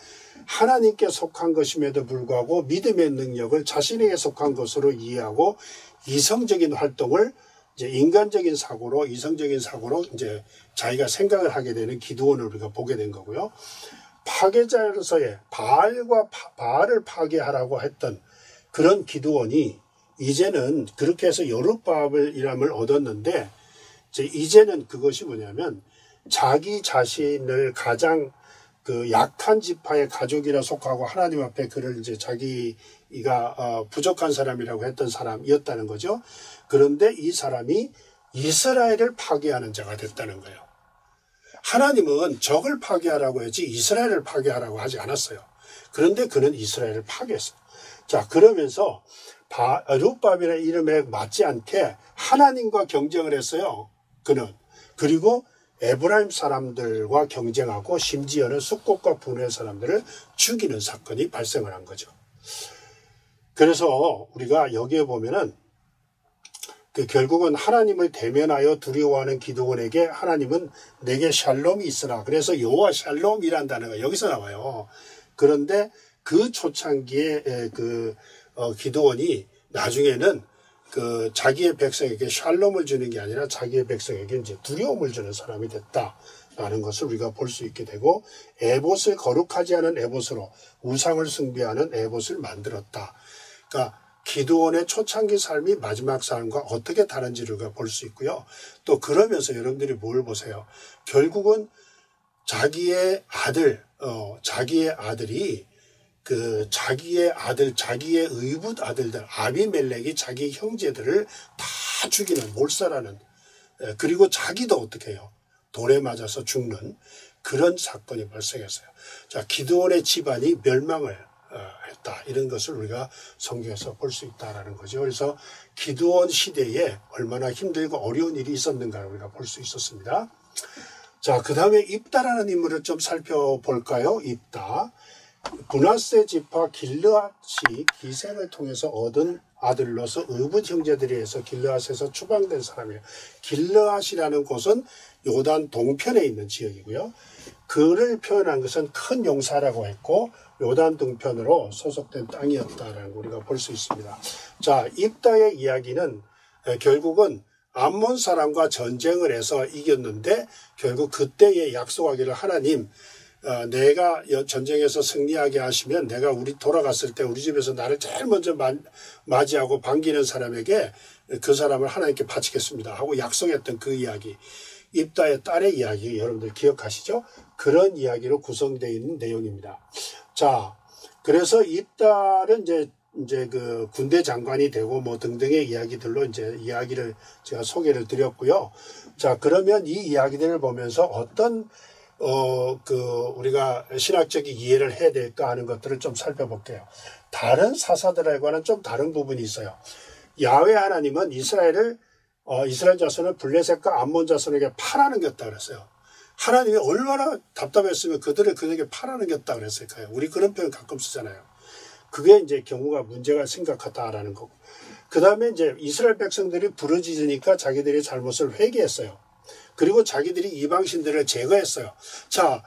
[SPEAKER 1] 하나님께 속한 것임에도 불구하고 믿음의 능력을 자신에게 속한 것으로 이해하고 이성적인 활동을 이제 이성적인 사고로 이제 자기가 생각을 하게 되는 기드온을 우리가 보게 된 거고요. 파괴자로서의 바알을 파괴하라고 했던 그런 기드온이 이제는 그렇게 해서 여룻바알이람을 얻었는데, 이제는 그것이 뭐냐면 자기 자신을 가장 약한 지파의 가족이라 속하고 하나님 앞에 그를 이제 자기가 부족한 사람이라고 했던 사람이었다는 거죠. 그런데 이 사람이 이스라엘을 파괴하는 자가 됐다는 거예요. 하나님은 적을 파괴하라고 했지 이스라엘을 파괴하라고 하지 않았어요. 그런데 그는 이스라엘을 파괴했어요. 자, 그러면서 룻바벨의 이름에 맞지 않게 하나님과 경쟁을 했어요. 그는. 그리고 에브라임 사람들과 경쟁하고 심지어는 숫곳과 분의 사람들을 죽이는 사건이 발생을 한 거죠. 그래서 우리가 여기에 보면은 결국은 하나님을 대면하여 두려워하는 기드온에게 하나님은 내게 샬롬이 있으라. 그래서 여호와 샬롬이라는 단어가 여기서 나와요. 그런데 그 초창기에 기드온이 나중에는 자기의 백성에게 샬롬을 주는 게 아니라 자기의 백성에게 이제 두려움을 주는 사람이 됐다라는 것을 우리가 볼 수 있게 되고, 에봇을 거룩하지 않은 에봇으로 우상을 숭배하는 에봇을 만들었다. 그러니까 기드온의 초창기 삶이 마지막 삶과 어떻게 다른지를 우리가 볼 수 있고요. 또 그러면서 여러분들이 뭘 보세요. 결국은 자기의 아들이 자기의 의붓 아들들, 아비멜렉이 자기 형제들을 다 죽이는, 몰살하는, 그리고 자기도 어떻게 해요? 돌에 맞아서 죽는 그런 사건이 발생했어요. 자, 기드온의 집안이 멸망을 했다. 이런 것을 우리가 성경에서 볼 수 있다라는 거죠. 그래서 기드온 시대에 얼마나 힘들고 어려운 일이 있었는가를 우리가 볼 수 있었습니다. 자, 그 다음에 입다라는 인물을 좀 살펴볼까요? 입다. 므낫세 지파 길르앗이 기생을 통해서 얻은 아들로서 의붓 형제들에 의해서 길르앗에서 추방된 사람이에요. 길르앗이라는 곳은 요단 동편에 있는 지역이고요. 그를 표현한 것은 큰 용사라고 했고 요단 동편으로 소속된 땅이었다라는 거 우리가 볼 수 있습니다. 자, 입다의 이야기는 결국은 암몬 사람과 전쟁을 해서 이겼는데, 결국 그때에 약속하기를 하나님, 내가 전쟁에서 승리하게 하시면 내가 돌아갔을 때 우리 집에서 나를 제일 먼저 맞이하고 반기는 사람에게 그 사람을 하나님께 바치겠습니다 하고 약속했던 그 이야기, 입다의 딸의 이야기 여러분들 기억하시죠? 그런 이야기로 구성되어 있는 내용입니다. 자, 그래서 입다는 이제 그 군대 장관이 되고 뭐 등등의 이야기들로 이제 이야기를 제가 소개를 드렸고요. 자, 그러면 이 이야기들을 보면서 어떤 우리가 신학적인 이해를 해야 될까 하는 것들을 좀 살펴볼게요. 다른 사사들과는 좀 다른 부분이 있어요. 야훼 하나님은 이스라엘 자손을 블레셋과 암몬 자손에게 팔아넘겼다 그랬어요. 하나님이 얼마나 답답했으면 그들에게 팔아넘겼다 그랬을까요? 우리 그런 표현 가끔 쓰잖아요. 그게 이제 경우가 문제가 심각하다라는 거고. 그 다음에 이제 이스라엘 백성들이 부르짖으니까 자기들의 잘못을 회개했어요. 그리고 자기들이 이방신들을 제거했어요. 자,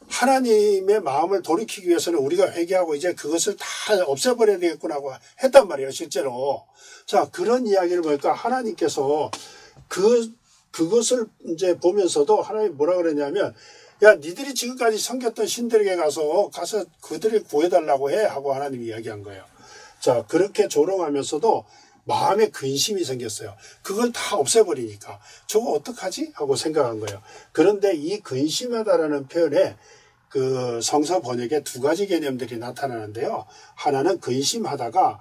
[SPEAKER 1] 하나님의 마음을 돌이키기 위해서는 우리가 회개하고 이제 그것을 다 없애버려야 되겠구나 하고 했단 말이에요, 실제로. 자, 그런 이야기를 보니까 하나님께서 그 그것을 이제 보면서도 하나님 뭐라 그랬냐면, 야, 니들이 지금까지 섬겼던 신들에게 가서 그들을 구해달라고 해 하고 하나님이 이야기한 거예요. 자, 그렇게 조롱하면서도 마음에 근심이 생겼어요. 그걸 다 없애버리니까 저거 어떡하지? 하고 생각한 거예요. 그런데 이 근심하다라는 표현에 그 성서 번역에 두 가지 개념들이 나타나는데요. 하나는 근심하다가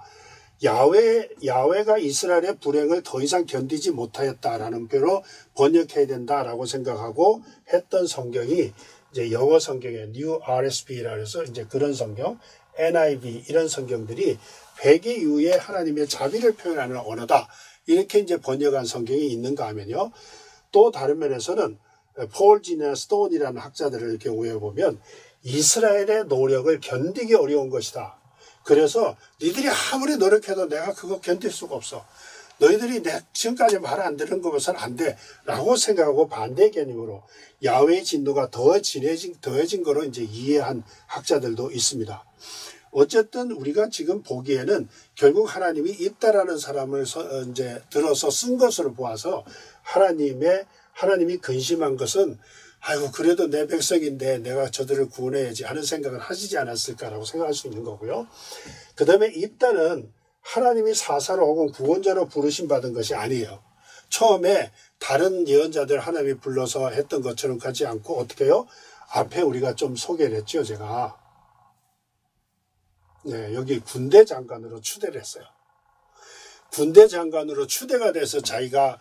[SPEAKER 1] 야훼가 이스라엘의 불행을 더 이상 견디지 못하였다라는 표로 번역해야 된다라고 생각하고 했던 성경이 이제 영어 성경에 New RSV라 해서 이제 그런 성경, NIV 이런 성경들이 회개 이후에 하나님의 자비를 표현하는 언어다. 이렇게 이제 번역한 성경이 있는가 하면요. 또 다른 면에서는 폴 지나 스톤이라는 학자들을 경우에 보면 이스라엘의 노력을 견디기 어려운 것이다. 그래서 니들이 아무리 노력해도 내가 그거 견딜 수가 없어. 너희들이 지금까지 말 안 들은 것은 안 돼. 라고 생각하고 반대 개념으로 야훼의 진노가 더해진 거로 이제 이해한 학자들도 있습니다. 어쨌든 우리가 지금 보기에는 결국 하나님이 입다라는 사람을 이제 들어서 쓴 것으로 보아서 하나님이 근심한 것은 아이고 그래도 내 백성인데 내가 저들을 구원해야지 하는 생각을 하시지 않았을까라고 생각할 수 있는 거고요. 그 다음에 입다는 하나님이 사사로 혹은 구원자로 부르심 받은 것이 아니에요. 처음에 다른 예언자들 하나님이 불러서 했던 것처럼 가지 않고 어떻게 해요? 앞에 우리가 좀 소개를 했죠, 제가. 네, 여기 군대 장관으로 추대를 했어요. 군대 장관으로 추대가 돼서 자기가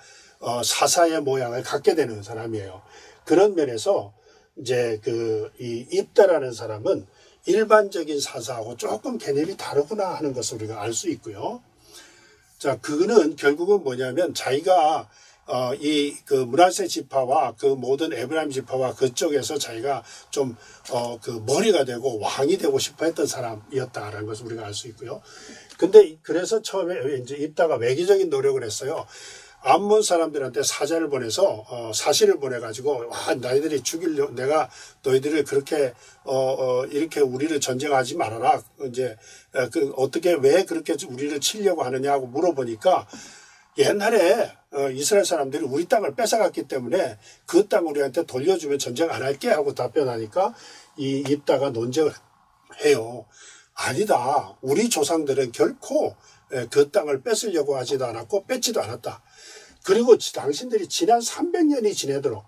[SPEAKER 1] 사사의 모양을 갖게 되는 사람이에요. 그런 면에서 이제 이 입다라는 사람은 일반적인 사사하고 조금 개념이 다르구나 하는 것을 우리가 알 수 있고요. 자, 그거는 결국은 뭐냐면 자기가 그 므낫세 지파와 그 모든 에브라임 지파와 그쪽에서 자기가 좀 그 머리가 되고 왕이 되고 싶어 했던 사람이었다라는 것을 우리가 알 수 있고요. 근데 그래서 처음에 이제 입다가 외교적인 노력을 했어요. 암몬 사람들한테 사자를 보내서 사신을 보내가지고 와 너희들이 내가 너희들을 그렇게 이렇게 우리를 전쟁하지 말아라. 이제 어떻게 왜 그렇게 우리를 치려고 하느냐고 물어보니까 옛날에 이스라엘 사람들이 우리 땅을 뺏어갔기 때문에 그 땅 우리한테 돌려주면 전쟁 안 할게 하고 답변하니까 이 입다가 논쟁을 해요. 아니다. 우리 조상들은 결코 그 땅을 뺏으려고 하지도 않았고 뺏지도 않았다. 그리고 당신들이 지난 300년이 지내도록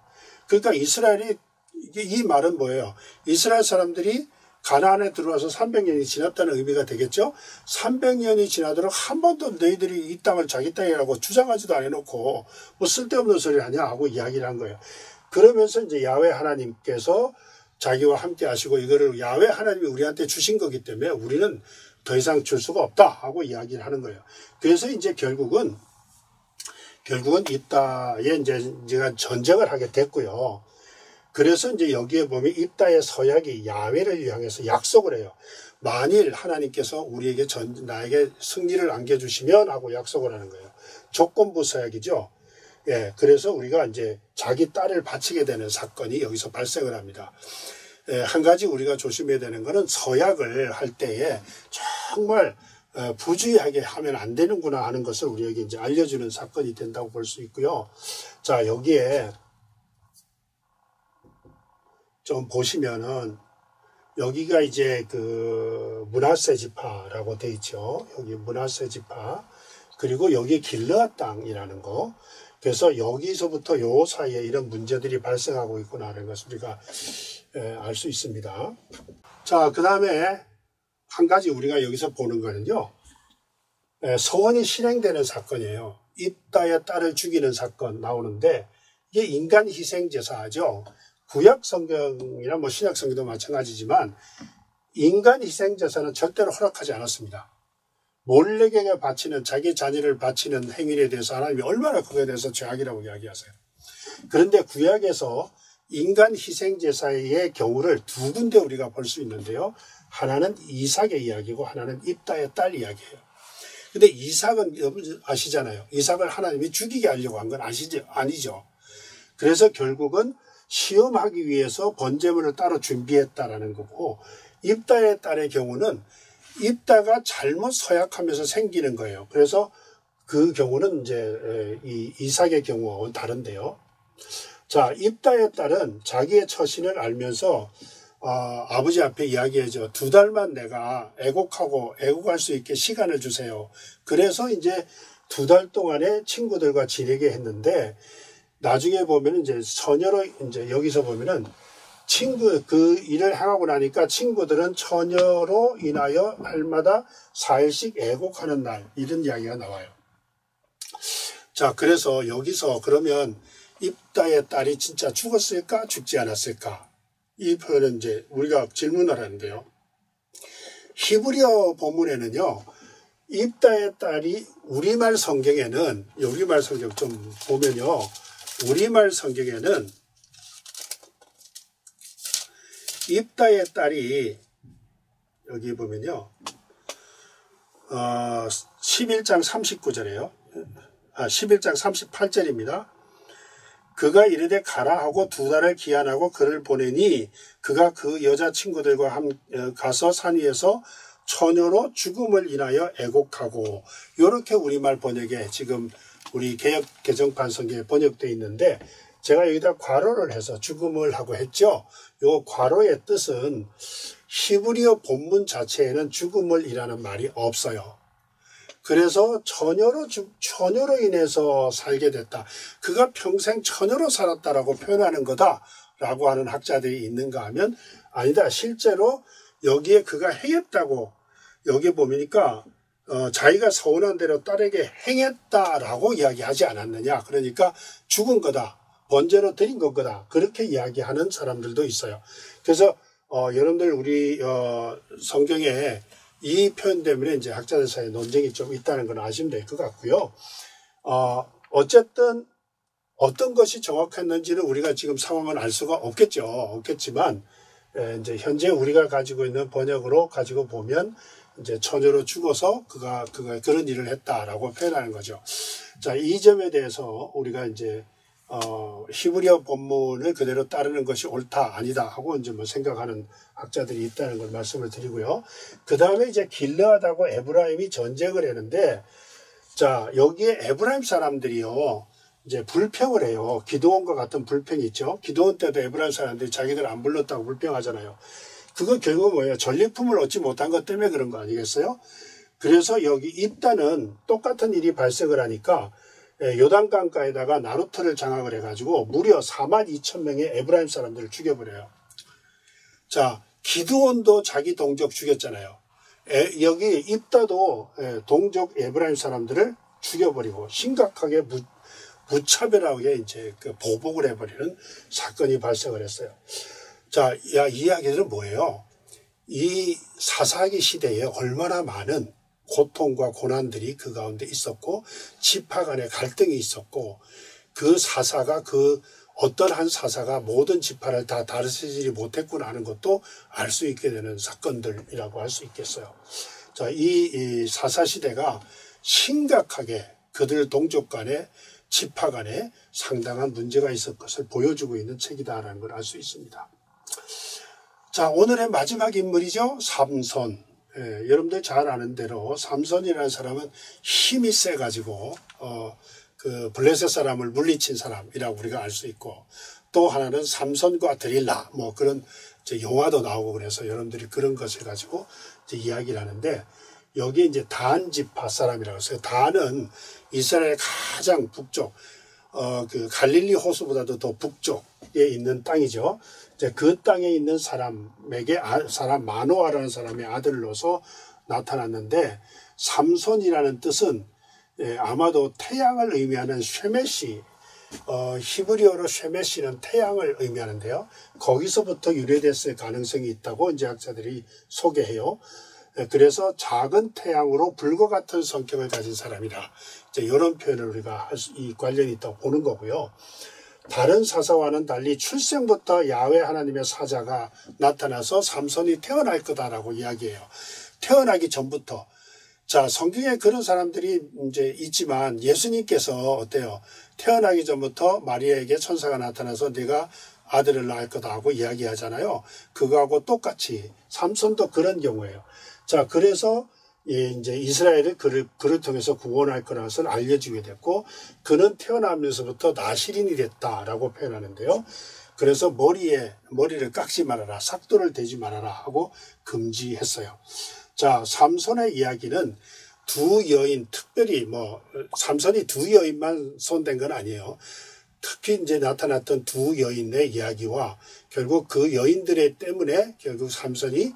[SPEAKER 1] 그러니까 이 말은 뭐예요? 이스라엘 사람들이 가나안에 들어와서 300년이 지났다는 의미가 되겠죠? 300년이 지나도록 한 번도 너희들이 이 땅을 자기 땅이라고 주장하지도 않아놓고 뭐 쓸데없는 소리 하냐 하고 이야기를 한 거예요. 그러면서 이제 야훼 하나님께서 자기와 함께 하시고 이거를 야훼 하나님이 우리한테 주신 거기 때문에 우리는 더 이상 줄 수가 없다 하고 이야기를 하는 거예요. 그래서 이제 결국은 입다에 이제 전쟁을 하게 됐고요. 그래서 이제 여기에 보면 입다의 서약이 야훼를 향해서 약속을 해요. 만일 하나님께서 우리에게 나에게 승리를 안겨주시면 하고 약속을 하는 거예요. 조건부 서약이죠. 예, 그래서 우리가 이제 자기 딸을 바치게 되는 사건이 여기서 발생을 합니다. 예, 한 가지 우리가 조심해야 되는 것은 서약을 할 때에 정말 부주의하게 하면 안 되는구나 하는 것을 우리에게 이제 알려주는 사건이 된다고 볼 수 있고요. 자, 여기에 좀 보시면은 여기가 이제 그 므낫세 지파라고 돼 있죠. 여기 므낫세 지파. 그리고 여기 길르앗 땅이라는 거. 그래서 여기서부터 요 사이에 이런 문제들이 발생하고 있구나 하는 것을 우리가 알 수 있습니다. 자, 그 다음에 한 가지 우리가 여기서 보는 거는요. 서원이 실행되는 사건이에요. 입다의 딸을 죽이는 사건 나오는데 이게 인간 희생제사죠. 구약 성경이나 뭐 신약 성경도 마찬가지지만 인간 희생제사는 절대로 허락하지 않았습니다. 몰렉에게 바치는 자기 자녀를 바치는 행위에 대해서 하나님이 얼마나 그거에 대해서 죄악이라고 이야기하세요. 그런데 구약에서 인간 희생제사의 경우를 두 군데 우리가 볼 수 있는데요. 하나는 이삭의 이야기고 하나는 입다의 딸 이야기예요. 근데 이삭은 아시잖아요. 이삭을 하나님이 죽이게 하려고 한 건 아니죠. 그래서 결국은 시험하기 위해서 번제물을 따로 준비했다라는 거고 입다의 딸의 경우는 입다가 잘못 서약하면서 생기는 거예요. 그래서 그 경우는 이제 이 이삭의 경우와는 다른데요. 자, 입다의 딸은 자기의 처신을 알면서 아버지 앞에 이야기해줘. 2달만 내가 애국할 수 있게 시간을 주세요. 그래서 이제 2달 동안에 친구들과 지내게 했는데, 나중에 보면은 이제 처녀로, 이제 여기서 보면은 그 일을 행하고 나니까 친구들은 처녀로 인하여 날마다 4일씩 애곡하는 날, 이런 이야기가 나와요. 자, 그래서 여기서 그러면 입다의 딸이 진짜 죽었을까? 죽지 않았을까? 이 표현은 이제 우리가 질문을 하는데요. 히브리어 본문에는요, 입다의 딸이 우리말 성경에는 좀 보면요, 우리말 성경에는 입다의 딸이 여기 보면요, 11장 39절이에요. 11장 38절입니다. 그가 이르되 가라 하고 2달을 기한하고 그를 보내니 그가 그 여자친구들과 가서 산 위에서 처녀로 죽음을 인하여 애곡하고, 이렇게 우리말 번역에 지금 우리 개역 개정판 성경에 번역되어 있는데, 제가 여기다 괄호를 해서 죽음을 하고 했죠. 요 괄호의 뜻은 히브리어 본문 자체에는 죽음을 이라는 말이 없어요. 그래서 처녀로 인해서 살게 됐다. 그가 평생 처녀로 살았다라고 표현하는 거다라고 하는 학자들이 있는가 하면 아니다. 실제로 여기에 그가 행했다고, 여기 보니까 자기가 서운한 대로 딸에게 행했다라고 이야기하지 않았느냐. 그러니까 죽은 거다. 번제로 드린 거다. 그렇게 이야기하는 사람들도 있어요. 그래서 여러분들 우리 성경에 이 표현 때문에 이제 학자들 사이에 논쟁이 좀 있다는 건 아시면 될 것 같고요. 어쨌든 어떤 것이 정확했는지는 우리가 지금 상황은 알 수가 없겠지만, 이제 현재 우리가 가지고 있는 번역으로 가지고 보면 이제 처녀로 죽어서 그가 그런 일을 했다라고 표현하는 거죠. 자, 이 점에 대해서 우리가 이제 히브리어 본문을 그대로 따르는 것이 옳다 아니다 하고 이제 뭐 생각하는 학자들이 있다는 걸 말씀을 드리고요. 그 다음에 이제 길르앗하고 에브라임이 전쟁을 했는데, 자, 여기에 에브라임 사람들이요, 이제 불평을 해요. 기드온과 같은 불평이 있죠. 기드온 때도 에브라임 사람들이 자기들 안 불렀다고 불평하잖아요. 그거 결국 뭐예요? 전리품을 얻지 못한 것 때문에 그런 거 아니겠어요? 그래서 여기 입다는 똑같은 일이 발생을 하니까 요단강가에다가 나루터를 장악을 해가지고 무려 42,000명의 에브라임 사람들을 죽여버려요. 자, 기드온도 자기 동족 죽였잖아요. 여기 입다도 동족 에브라임 사람들을 죽여버리고 심각하게 무차별하게 이제 그 보복을 해버리는 사건이 발생을 했어요. 자, 이 이야기들은 뭐예요? 이 사사기 시대에 얼마나 많은 고통과 고난들이 그 가운데 있었고, 지파 간의 갈등이 있었고, 그 사사가 어떤 한 사사가 모든 지파를 다 다스리지 못했구나 하는 것도 알 수 있게 되는 사건들이라고 할 수 있겠어요. 자, 이 사사 시대가 심각하게 그들 동족 간에 지파 간에 상당한 문제가 있을 것을 보여주고 있는 책이다라는 걸 알 수 있습니다. 자, 오늘의 마지막 인물이죠. 삼손. 여러분들 잘 아는 대로 삼손이라는 사람은 힘이 세가지고 그 블레셋 사람을 물리친 사람이라고 우리가 알 수 있고, 또 하나는 삼손과 드릴라 뭐 그런 영화도 나오고, 그래서 여러분들이 그런 것을 가지고 이제 이야기를 하는데, 여기에 이제 단 지파 사람이라고 해서, 단은 이스라엘 가장 북쪽, 그 갈릴리 호수보다도 더 북쪽에 있는 땅이죠. 이제 그 땅에 있는 사람에게 사람 마노아라는 사람의 아들로서 나타났는데, 삼손이라는 뜻은 아마도 태양을 의미하는 쉐메시, 히브리어로 쉐메시는 태양을 의미하는데요. 거기서부터 유래됐을 가능성이 있다고 이제 학자들이 소개해요. 그래서 작은 태양으로 불과 같은 성격을 가진 사람이다. 이제 이런 표현을 우리가 이 관련이 있다고 보는 거고요. 다른 사사와는 달리 출생부터 야훼 하나님의 사자가 나타나서 삼손이 태어날 거다라고 이야기해요. 태어나기 전부터. 자, 성경에 그런 사람들이 이제 있지만, 예수님께서 어때요? 태어나기 전부터 마리아에게 천사가 나타나서 네가 아들을 낳을 거다 하고 이야기하잖아요. 그거하고 똑같이 삼손도 그런 경우예요. 자, 그래서 이제 이스라엘은 그를 통해서 구원할 거라는 것을 알려주게 됐고, 그는 태어나면서부터 나실인이 됐다라고 표현하는데요. 그래서 머리를 깎지 말아라, 삭도를 대지 말아라 하고 금지했어요. 자, 삼손의 이야기는 두 여인, 특별히 삼손이 두 여인만 손댄 건 아니에요. 특히 이제 나타났던 두 여인의 이야기와 결국 그 여인들의 때문에 결국 삼손이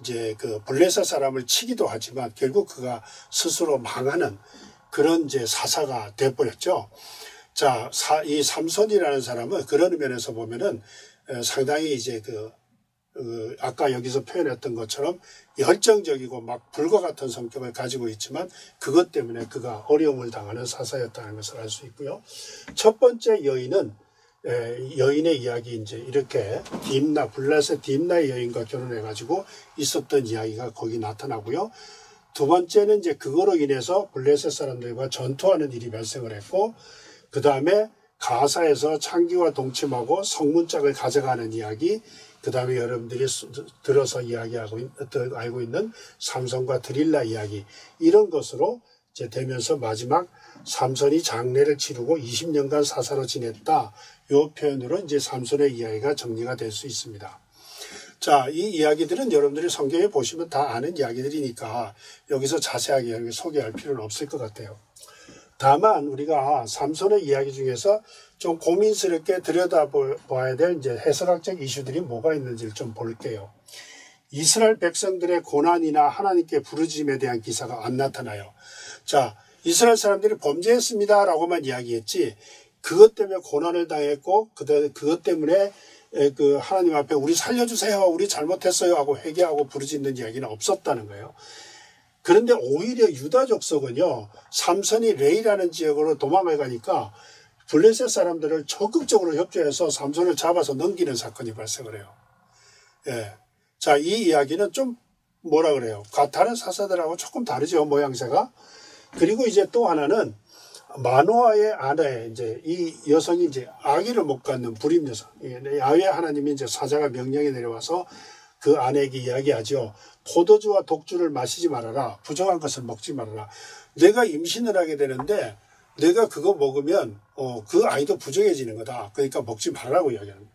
[SPEAKER 1] 이제 그 블레셋 사람을 치기도 하지만 결국 그가 스스로 망하는 그런 이제 사사가 돼버렸죠. 자, 이 삼손이라는 사람은 그런 면에서 보면은 상당히 이제 아까 여기서 표현했던 것처럼 열정적이고 막 불과 같은 성격을 가지고 있지만 그것 때문에 그가 어려움을 당하는 사사였다는 것을 알 수 있고요. 첫 번째 여인은 여인의 이야기 이제 이렇게 블레셋 딥나의 여인과 결혼해가지고 있었던 이야기가 거기 나타나고요. 두 번째는 이제 그거로 인해서 블레셋 사람들과 전투하는 일이 발생을 했고, 그 다음에 가사에서 창기와 동침하고 성문짝을 가져가는 이야기, 그 다음에 여러분들이 들어서 알고 있는 삼손과 드릴라 이야기, 이런 것으로 이제 되면서 마지막 삼손이 장례를 치르고 20년간 사사로 지냈다. 이 표현으로 이제 삼손의 이야기가 정리가 될 수 있습니다. 자, 이 이야기들은 여러분들이 성경에 보시면 다 아는 이야기들이니까 여기서 자세하게 소개할 필요는 없을 것 같아요. 다만 우리가 삼손의 이야기 중에서 좀 고민스럽게 들여다봐야 될 이제 해석학적 이슈들이 뭐가 있는지를 좀 볼게요. 이스라엘 백성들의 고난이나 하나님께 부르짖음에 대한 기사가 안 나타나요. 자, 이스라엘 사람들이 범죄했습니다라고만 이야기했지 그것 때문에 고난을 당했고 그것 때문에 하나님 앞에 우리 살려주세요, 우리 잘못했어요 하고 회개하고 부르짖는 이야기는 없었다는 거예요. 그런데 오히려 유다 족속은요, 삼손이 레이라는 지역으로 도망을 가니까 블레셋 사람들을 적극적으로 협조해서 삼손을 잡아서 넘기는 사건이 발생을 해요. 예. 자, 이 이야기는 좀 뭐라 그래요? 다른 사사들하고 조금 다르죠, 모양새가. 그리고 이제 또 하나는 마노아의 아내, 이제 이 여성이 이제 아기를 못 갖는 불임 여성. 야훼 하나님이 이제 사자가 명령이 내려와서 그 아내에게 이야기하죠. 포도주와 독주를 마시지 말아라. 부정한 것을 먹지 말아라. 내가 임신을 하게 되는데 내가 그거 먹으면 그 아이도 부정해지는 거다. 그러니까 먹지 말라고 이야기합니다.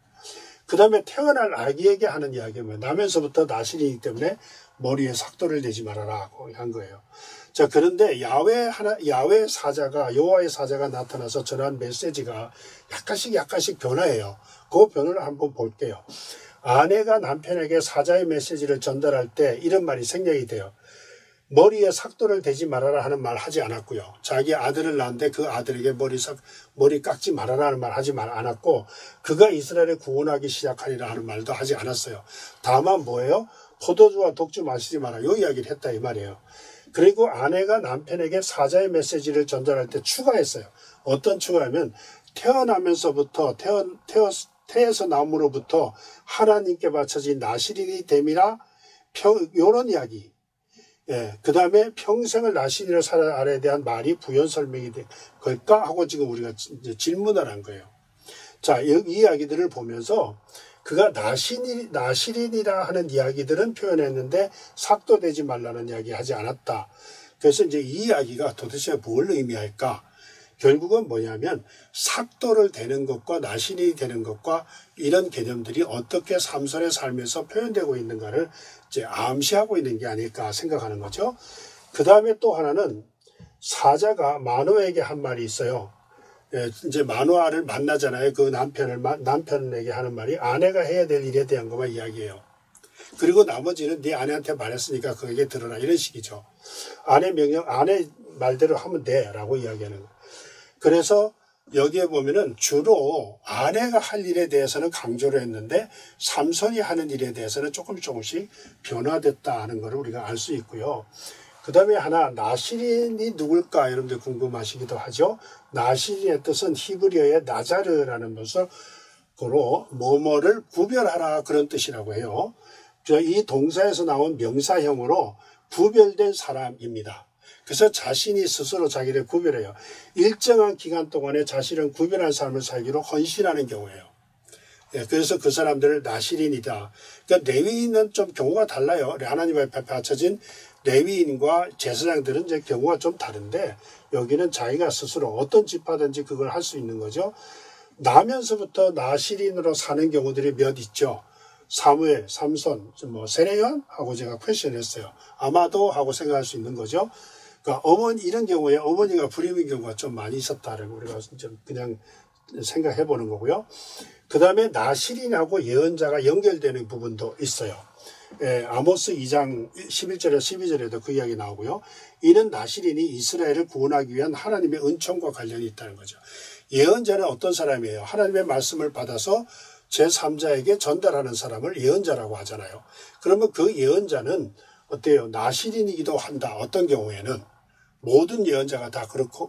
[SPEAKER 1] 그 다음에 태어날 아기에게 하는 이야기는 나면서부터 나실이기 때문에 머리에 삭도를 대지 말아라고 한 거예요. 자, 그런데 야훼 사자가, 여호와의 사자가 나타나서 전한 메시지가 약간씩 변화해요. 그 변화를 한번 볼게요. 아내가 남편에게 사자의 메시지를 전달할 때 이런 말이 생략이 돼요. 머리에 삭도를 대지 말아라 하는 말 하지 않았고요. 자기 아들을 낳았는데 그 아들에게 머리 깎지 말아라 하는 말 하지 않았고, 그가 이스라엘을 구원하기 시작하리라 하는 말도 하지 않았어요. 다만 뭐예요? 포도주와 독주 마시지 마라. 이 이야기를 했다 이 말이에요. 그리고 아내가 남편에게 사자의 메시지를 전달할 때 추가했어요. 어떤 추가하면 태어나면서부터 태에서 나옴으로부터 하나님께 바쳐진 나실인이 됨이라 이런 이야기. 예, 그 다음에 평생을 나실인으로 살아야에 대한 말이 부연 설명이 된 걸까 하고 지금 우리가 이제 질문을 한 거예요. 자, 이 이야기들을 보면서 그가 나실인이라 하는 이야기들은 표현했는데 삭도되지 말라는 이야기 하지 않았다. 그래서 이제 이 이야기가 도대체 뭘 의미할까? 결국은 뭐냐면 삭도를 대는 것과 나실인이 되는 것과 이런 개념들이 어떻게 삼손의 삶에서 표현되고 있는가를 이제 암시하고 있는 게 아닐까 생각하는 거죠. 그 다음에 또 하나는 사자가 마노아에게 한 말이 있어요. 예, 이제 마노아를 만나잖아요. 그 남편에게 하는 말이 아내가 해야 될 일에 대한 것만 이야기해요. 그리고 나머지는 네 아내한테 말했으니까 그에게 들어라 이런 식이죠. 아내 말대로 하면 돼라고 이야기하는 거예요. 그래서 여기에 보면은 주로 아내가 할 일에 대해서는 강조를 했는데 삼손이 하는 일에 대해서는 조금씩 변화됐다는 걸 우리가 알 수 있고요. 그 다음에 하나, 나실인이 누굴까 여러분들 궁금하시기도 하죠. 나실인의 뜻은 히브리어의 나자르라는 것으로 뭐뭐를 구별하라 그런 뜻이라고 해요. 이 동사에서 나온 명사형으로 구별된 사람입니다. 그래서 자신이 스스로 자기를 구별해요. 일정한 기간 동안에 자신을 구별한 삶을 살기로 헌신하는 경우예요. 예, 그래서 그 사람들을 나실인이다. 그러니까 레위인은 좀 경우가 달라요. 하나님 앞에 바쳐진 레위인과 제사장들은 이제 경우가 좀 다른데 여기는 자기가 스스로 어떤 지파든지 그걸 할 수 있는 거죠. 나면서부터 나시린으로 사는 경우들이 몇 있죠. 사무엘, 삼손, 뭐 세례요한 하고 제가 퀘션했어요. 아마도 하고 생각할 수 있는 거죠. 그러니까 이런 경우에 어머니가 불임인 경우가 좀 많이 있었다는 거 우리가 좀 그냥 생각해 보는 거고요. 그 다음에 나시린하고 예언자가 연결되는 부분도 있어요. 아모스 2장 11절에 12절에도 그 이야기 나오고요. 이는 나시린이 이스라엘을 구원하기 위한 하나님의 은총과 관련이 있다는 거죠. 예언자는 어떤 사람이에요? 하나님의 말씀을 받아서 제3자에게 전달하는 사람을 예언자라고 하잖아요. 그러면 그 예언자는 어때요? 나시린이기도 한다. 어떤 경우에는 모든 예언자가 다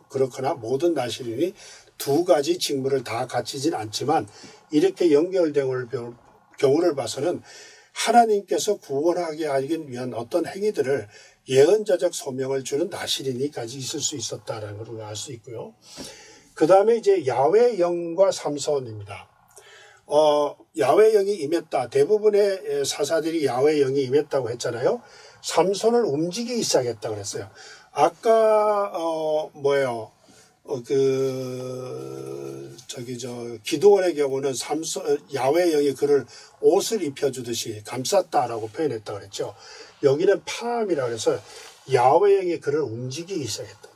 [SPEAKER 1] 그렇거나 모든 나시린이 두 가지 직무를 다 갖추진 않지만 이렇게 연결된 경우를 봐서는 하나님께서 구원하게 하기 위한 어떤 행위들을 예언자적 소명을 주는 나시린이 가지고 있을 수 있었다라는 걸 우리가 알 수 있고요. 그 다음에 이제 야훼 영과 삼손입니다. 야훼 영이 임했다. 대부분의 사사들이 야훼 영이 임했다고 했잖아요. 삼손을 움직이기 시작했다고 그랬어요. 아까 기드온의 경우는 야훼 영이 그를 옷을 입혀주듯이 감쌌다라고 표현했다고 그랬죠. 여기는 파암이라고 해서 야훼 영이 그를 움직이기 시작했다.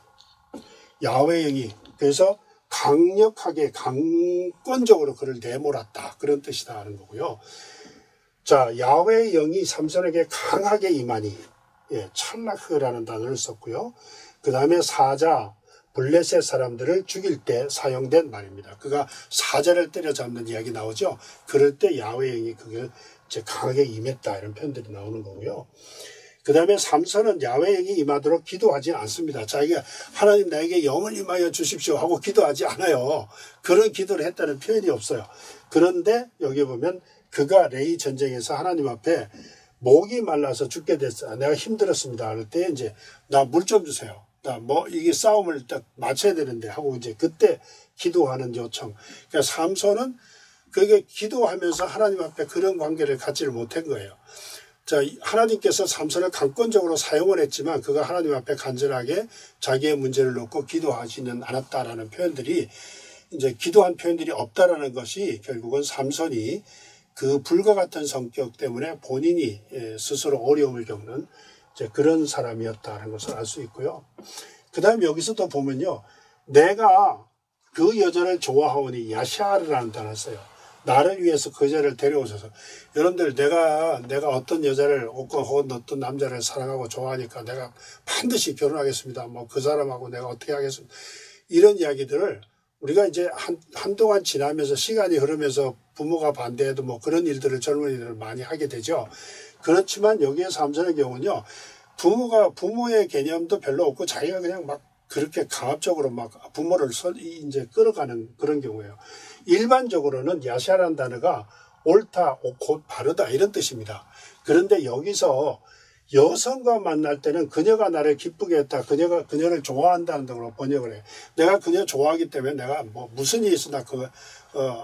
[SPEAKER 1] 야훼 영이 그래서 강력하게 강권적으로 그를 내몰았다. 그런 뜻이다 하는 거고요. 자, 야훼 영이 삼손에게 강하게 임하니 찰나흐라는 단어를 썼고요. 그 다음에 사자 블레셋 사람들을 죽일 때 사용된 말입니다. 그가 사자를 때려잡는 이야기 나오죠. 그럴 때 야훼 영이 그게 이제 강하게 임했다 이런 표현들이 나오는 거고요. 그 다음에 삼손은 야훼 영이 임하도록 기도하지 않습니다. 자기가 하나님 나에게 영을 임하여 주십시오 하고 기도하지 않아요. 그런 기도를 했다는 표현이 없어요. 그런데 여기 보면 그가 레이 전쟁에서 하나님 앞에 목이 말라서 죽게 됐어요. 내가 힘들었습니다. 할 때 이제 나 물 좀 주세요. 나 이게 싸움을 딱 맞춰야 되는데 하고 이제 그때 기도하는 요청. 그러니까 삼손은 그게 기도하면서 하나님 앞에 그런 관계를 갖지를 못한 거예요. 자, 하나님께서 삼손을 강권적으로 사용을 했지만 그가 하나님 앞에 간절하게 자기의 문제를 놓고 기도하지는 않았다라는 표현들이 이제 기도한 표현들이 없다라는 것이 결국은 삼손이 그 불과 같은 성격 때문에 본인이 스스로 어려움을 겪는 이제 그런 사람이었다는 것을 알 수 있고요. 그 다음에 여기서도 보면요. 내가 그 여자를 좋아하오니 야샤르라는 단어를 써요. 나를 위해서 그 여자를 데려오셔서. 여러분들 내가 어떤 여자를 혹은 어떤 남자를 사랑하고 좋아하니까 내가 반드시 결혼하겠습니다. 그 사람하고 내가 어떻게 하겠습니다. 이런 이야기들을 우리가 이제 한동안 지나면서 시간이 흐르면서 부모가 반대해도 그런 일들을 젊은이들 많이 하게 되죠. 그렇지만 여기에 삼손의 경우는요. 부모의 개념도 별로 없고 자기가 그냥 그렇게 강압적으로 부모를 이제 끌어가는 그런 경우예요. 일반적으로는 야샤라는 단어가 옳다, 곧 바르다 이런 뜻입니다. 그런데 여기서 여성과 만날 때는 그녀가 나를 기쁘게 했다. 그녀를 좋아한다는 등으로 번역을 해요. 내가 그녀 좋아하기 때문에 내가 무슨 일이 있으나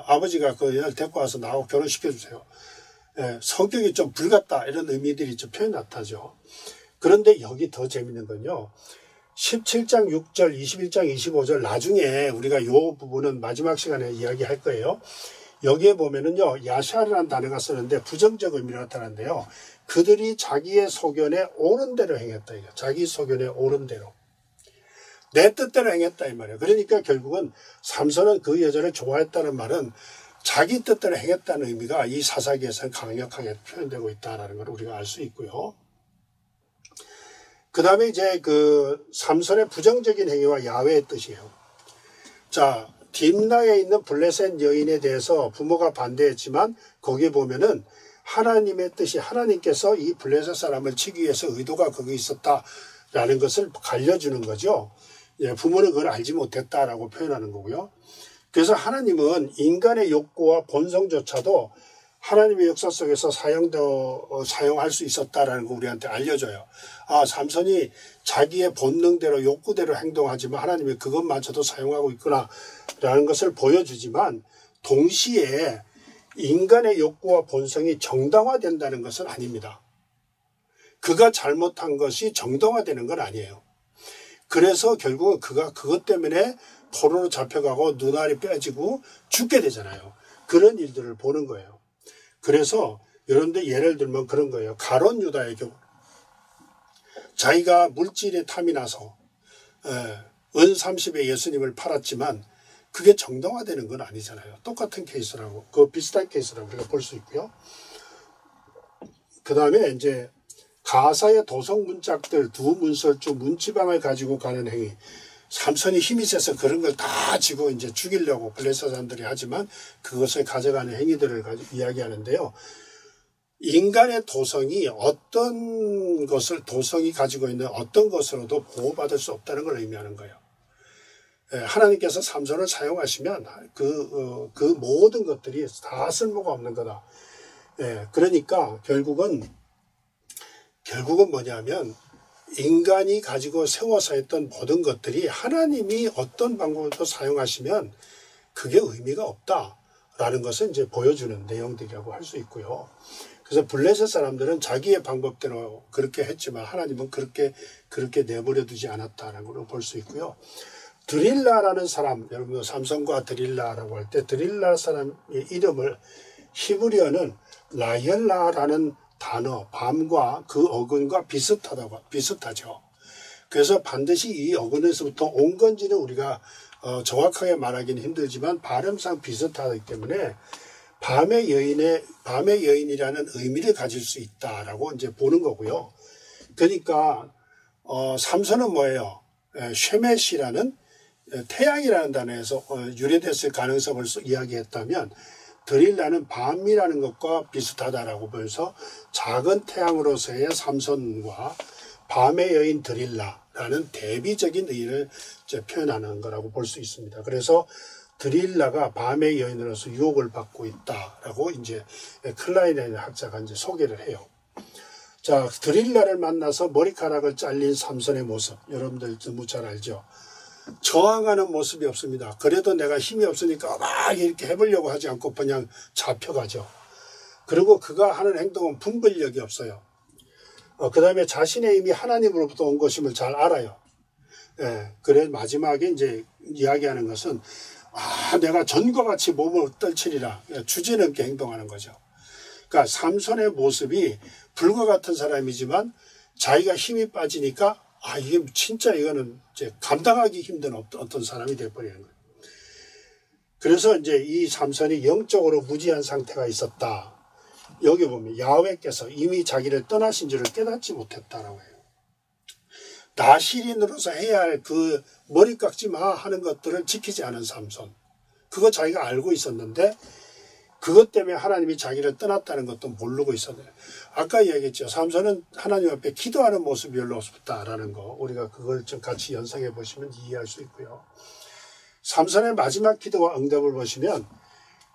[SPEAKER 1] 아버지가 그 여자를 데리고 와서 나하고 결혼시켜주세요. 성격이 좀 불같다 이런 의미들이 좀 표현 나타나죠. 그런데 여기 더 재밌는 건요. 17장 6절, 21장 25절 나중에 우리가 이 부분은 마지막 시간에 이야기할 거예요. 여기에 보면은요. 야샤르라는 단어가 쓰는데 부정적 의미로 나타나는데요. 그들이 자기의 소견에 옳은 대로 행했다. 자기 소견에 옳은 대로. 내 뜻대로 행했다 이 말이에요. 그러니까 결국은 삼손은 그 여자를 좋아했다는 말은 자기 뜻대로 행했다는 의미가 이 사사기에서는 강력하게 표현되고 있다는 걸 우리가 알 수 있고요. 그 다음에 이제 삼손의 부정적인 행위와 야훼의 뜻이에요. 자, 딥나에 있는 블레셋 여인에 대해서 부모가 반대했지만 거기에 보면은 하나님의 뜻이 하나님께서 이 블레셋 사람을 치기 위해서 의도가 거기 있었다라는 것을 알려주는 거죠. 부모는 그걸 알지 못했다라고 표현하는 거고요. 그래서 하나님은 인간의 욕구와 본성조차도 하나님의 역사 속에서 사용할 수 있었다라는 거 우리한테 알려줘요. 삼손이 자기의 본능대로 욕구대로 행동하지만 하나님이 그것마저도 사용하고 있구나라는 것을 보여주지만 동시에 인간의 욕구와 본성이 정당화된다는 것은 아닙니다. 그가 잘못한 것이 정당화되는 건 아니에요. 그래서 결국은 그가 그것 때문에 포로로 잡혀가고 눈알이 빼지고 죽게 되잖아요. 그런 일들을 보는 거예요. 그래서 여러분들 예를 들면 그런 거예요. 가룟 유다의 경우 자기가 물질에 탐이 나서 은 30에 예수님을 팔았지만 그게 정당화되는 건 아니잖아요. 똑같은 케이스라고, 그 비슷한 케이스라고 우리가 볼 수 있고요. 그 다음에 이제 가사의 도성 문짝들 두 문설주 문지방을 가지고 가는 행위. 삼손이 힘이 세서 그런 걸 다 지고 이제 죽이려고 블레셋 사람들이 하지만 그것을 가져가는 행위들을 가지고 이야기하는데요. 인간의 도성이 어떤 것을, 도성이 가지고 있는 어떤 것으로도 보호받을 수 없다는 걸 의미하는 거예요. 하나님께서 삼손을 사용하시면 그 모든 것들이 다 쓸모가 없는 거다. 그러니까 결국은 뭐냐면 인간이 가지고 세워서 했던 모든 것들이 하나님이 어떤 방법으로 사용하시면 그게 의미가 없다라는 것을 이제 보여주는 내용들이라고 할 수 있고요. 그래서 블레셋 사람들은 자기의 방법대로 그렇게 했지만 하나님은 그렇게 내버려 두지 않았다는 걸 볼 수 있고요. 드릴라라는 사람, 여러분 삼손과 드릴라라고 할 때 드릴라 사람의 이름을 히브리어는 라헬라라는 단어, 밤과 그 어근과 비슷하죠. 그래서 반드시 이 어근에서부터 온 건지는 우리가 정확하게 말하기는 힘들지만 발음상 비슷하기 때문에 밤의 여인이라는 의미를 가질 수 있다라고 이제 보는 거고요. 그러니까 삼손은 뭐예요? 쉐메시라는 태양이라는 단어에서 유래됐을 가능성을 이야기했다면 드릴라는 밤이라는 것과 비슷하다라고 보여서 작은 태양으로서의 삼손과 밤의 여인 드릴라라는 대비적인 의의를 이제 표현하는 거라고 볼 수 있습니다. 그래서 드릴라가 밤의 여인으로서 유혹을 받고 있다라고 이제 클라이라는 학자가 이제 소개를 해요. 자, 드릴라를 만나서 머리카락을 잘린 삼손의 모습, 여러분들 너무 잘 알죠? 저항하는 모습이 없습니다. 그래도 내가 힘이 없으니까 막 이렇게 해보려고 하지 않고 그냥 잡혀가죠. 그리고 그가 하는 행동은 분별력이 없어요. 그 다음에 자신의 힘이 하나님으로부터 온 것임을 잘 알아요. 그래 마지막에 이제 이야기하는 것은 내가 전과 같이 몸을 떨치리라. 주제넘게 행동하는 거죠. 그러니까 삼손의 모습이 불과 같은 사람이지만 자기가 힘이 빠지니까 이게 진짜 이거는 이제 감당하기 힘든 어떤 사람이 되어버리는 거예요. 그래서 이제 이 삼손이 영적으로 무지한 상태가 있었다. 여기 보면 야훼께서 이미 자기를 떠나신 줄을 깨닫지 못했다라고 해요. 나시린으로서 해야 할 그 머리 깎지 마 하는 것들을 지키지 않은 삼손. 그거 자기가 알고 있었는데 그것 때문에 하나님이 자기를 떠났다는 것도 모르고 있었네요. 아까 이야기했죠. 삼손은 하나님 앞에 기도하는 모습이 별로 없었다라는 거. 우리가 그걸 좀 같이 연상해 보시면 이해할 수 있고요. 삼손의 마지막 기도와 응답을 보시면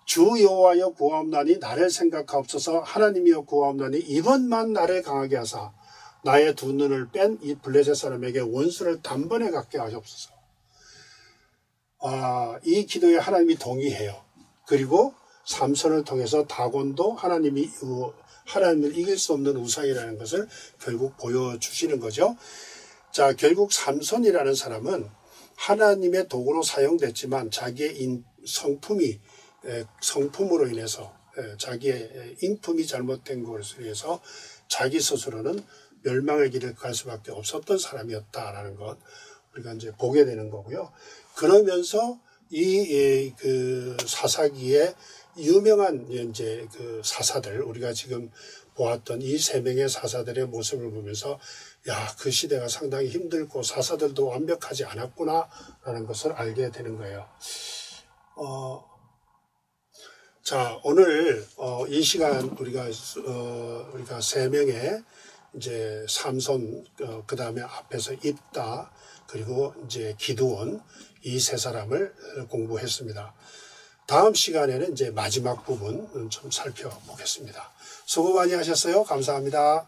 [SPEAKER 1] 주 여호와여 구하옵나니 나를 생각하옵소서. 하나님이여 구하옵나니 이번만 나를 강하게 하사 나의 두 눈을 뺀 이 블레셋 사람에게 원수를 단번에 갖게 하옵소서. 이 기도에 하나님이 동의해요. 그리고 삼손을 통해서 다곤도 하나님을 이길 수 없는 우상이라는 것을 결국 보여주시는 거죠. 자, 결국 삼손이라는 사람은 하나님의 도구로 사용됐지만 자기의 성품으로 인해서 자기의 인품이 잘못된 것으로 인해서 자기 스스로는 멸망의 길을 갈 수밖에 없었던 사람이었다라는 것 우리가 이제 보게 되는 거고요. 그러면서 그 사사기에 유명한 이제 그 사사들, 우리가 지금 보았던 이 세 명의 사사들의 모습을 보면서 그 시대가 상당히 힘들고 사사들도 완벽하지 않았구나라는 것을 알게 되는 거예요. 자, 오늘 이 시간 우리가 세 명의 이제 삼손, 그 다음에 앞에서 입다, 그리고 이제 기드온 이 세 사람을 공부했습니다. 다음 시간에는 이제 마지막 부분 좀 살펴보겠습니다. 수고 많이 하셨어요. 감사합니다.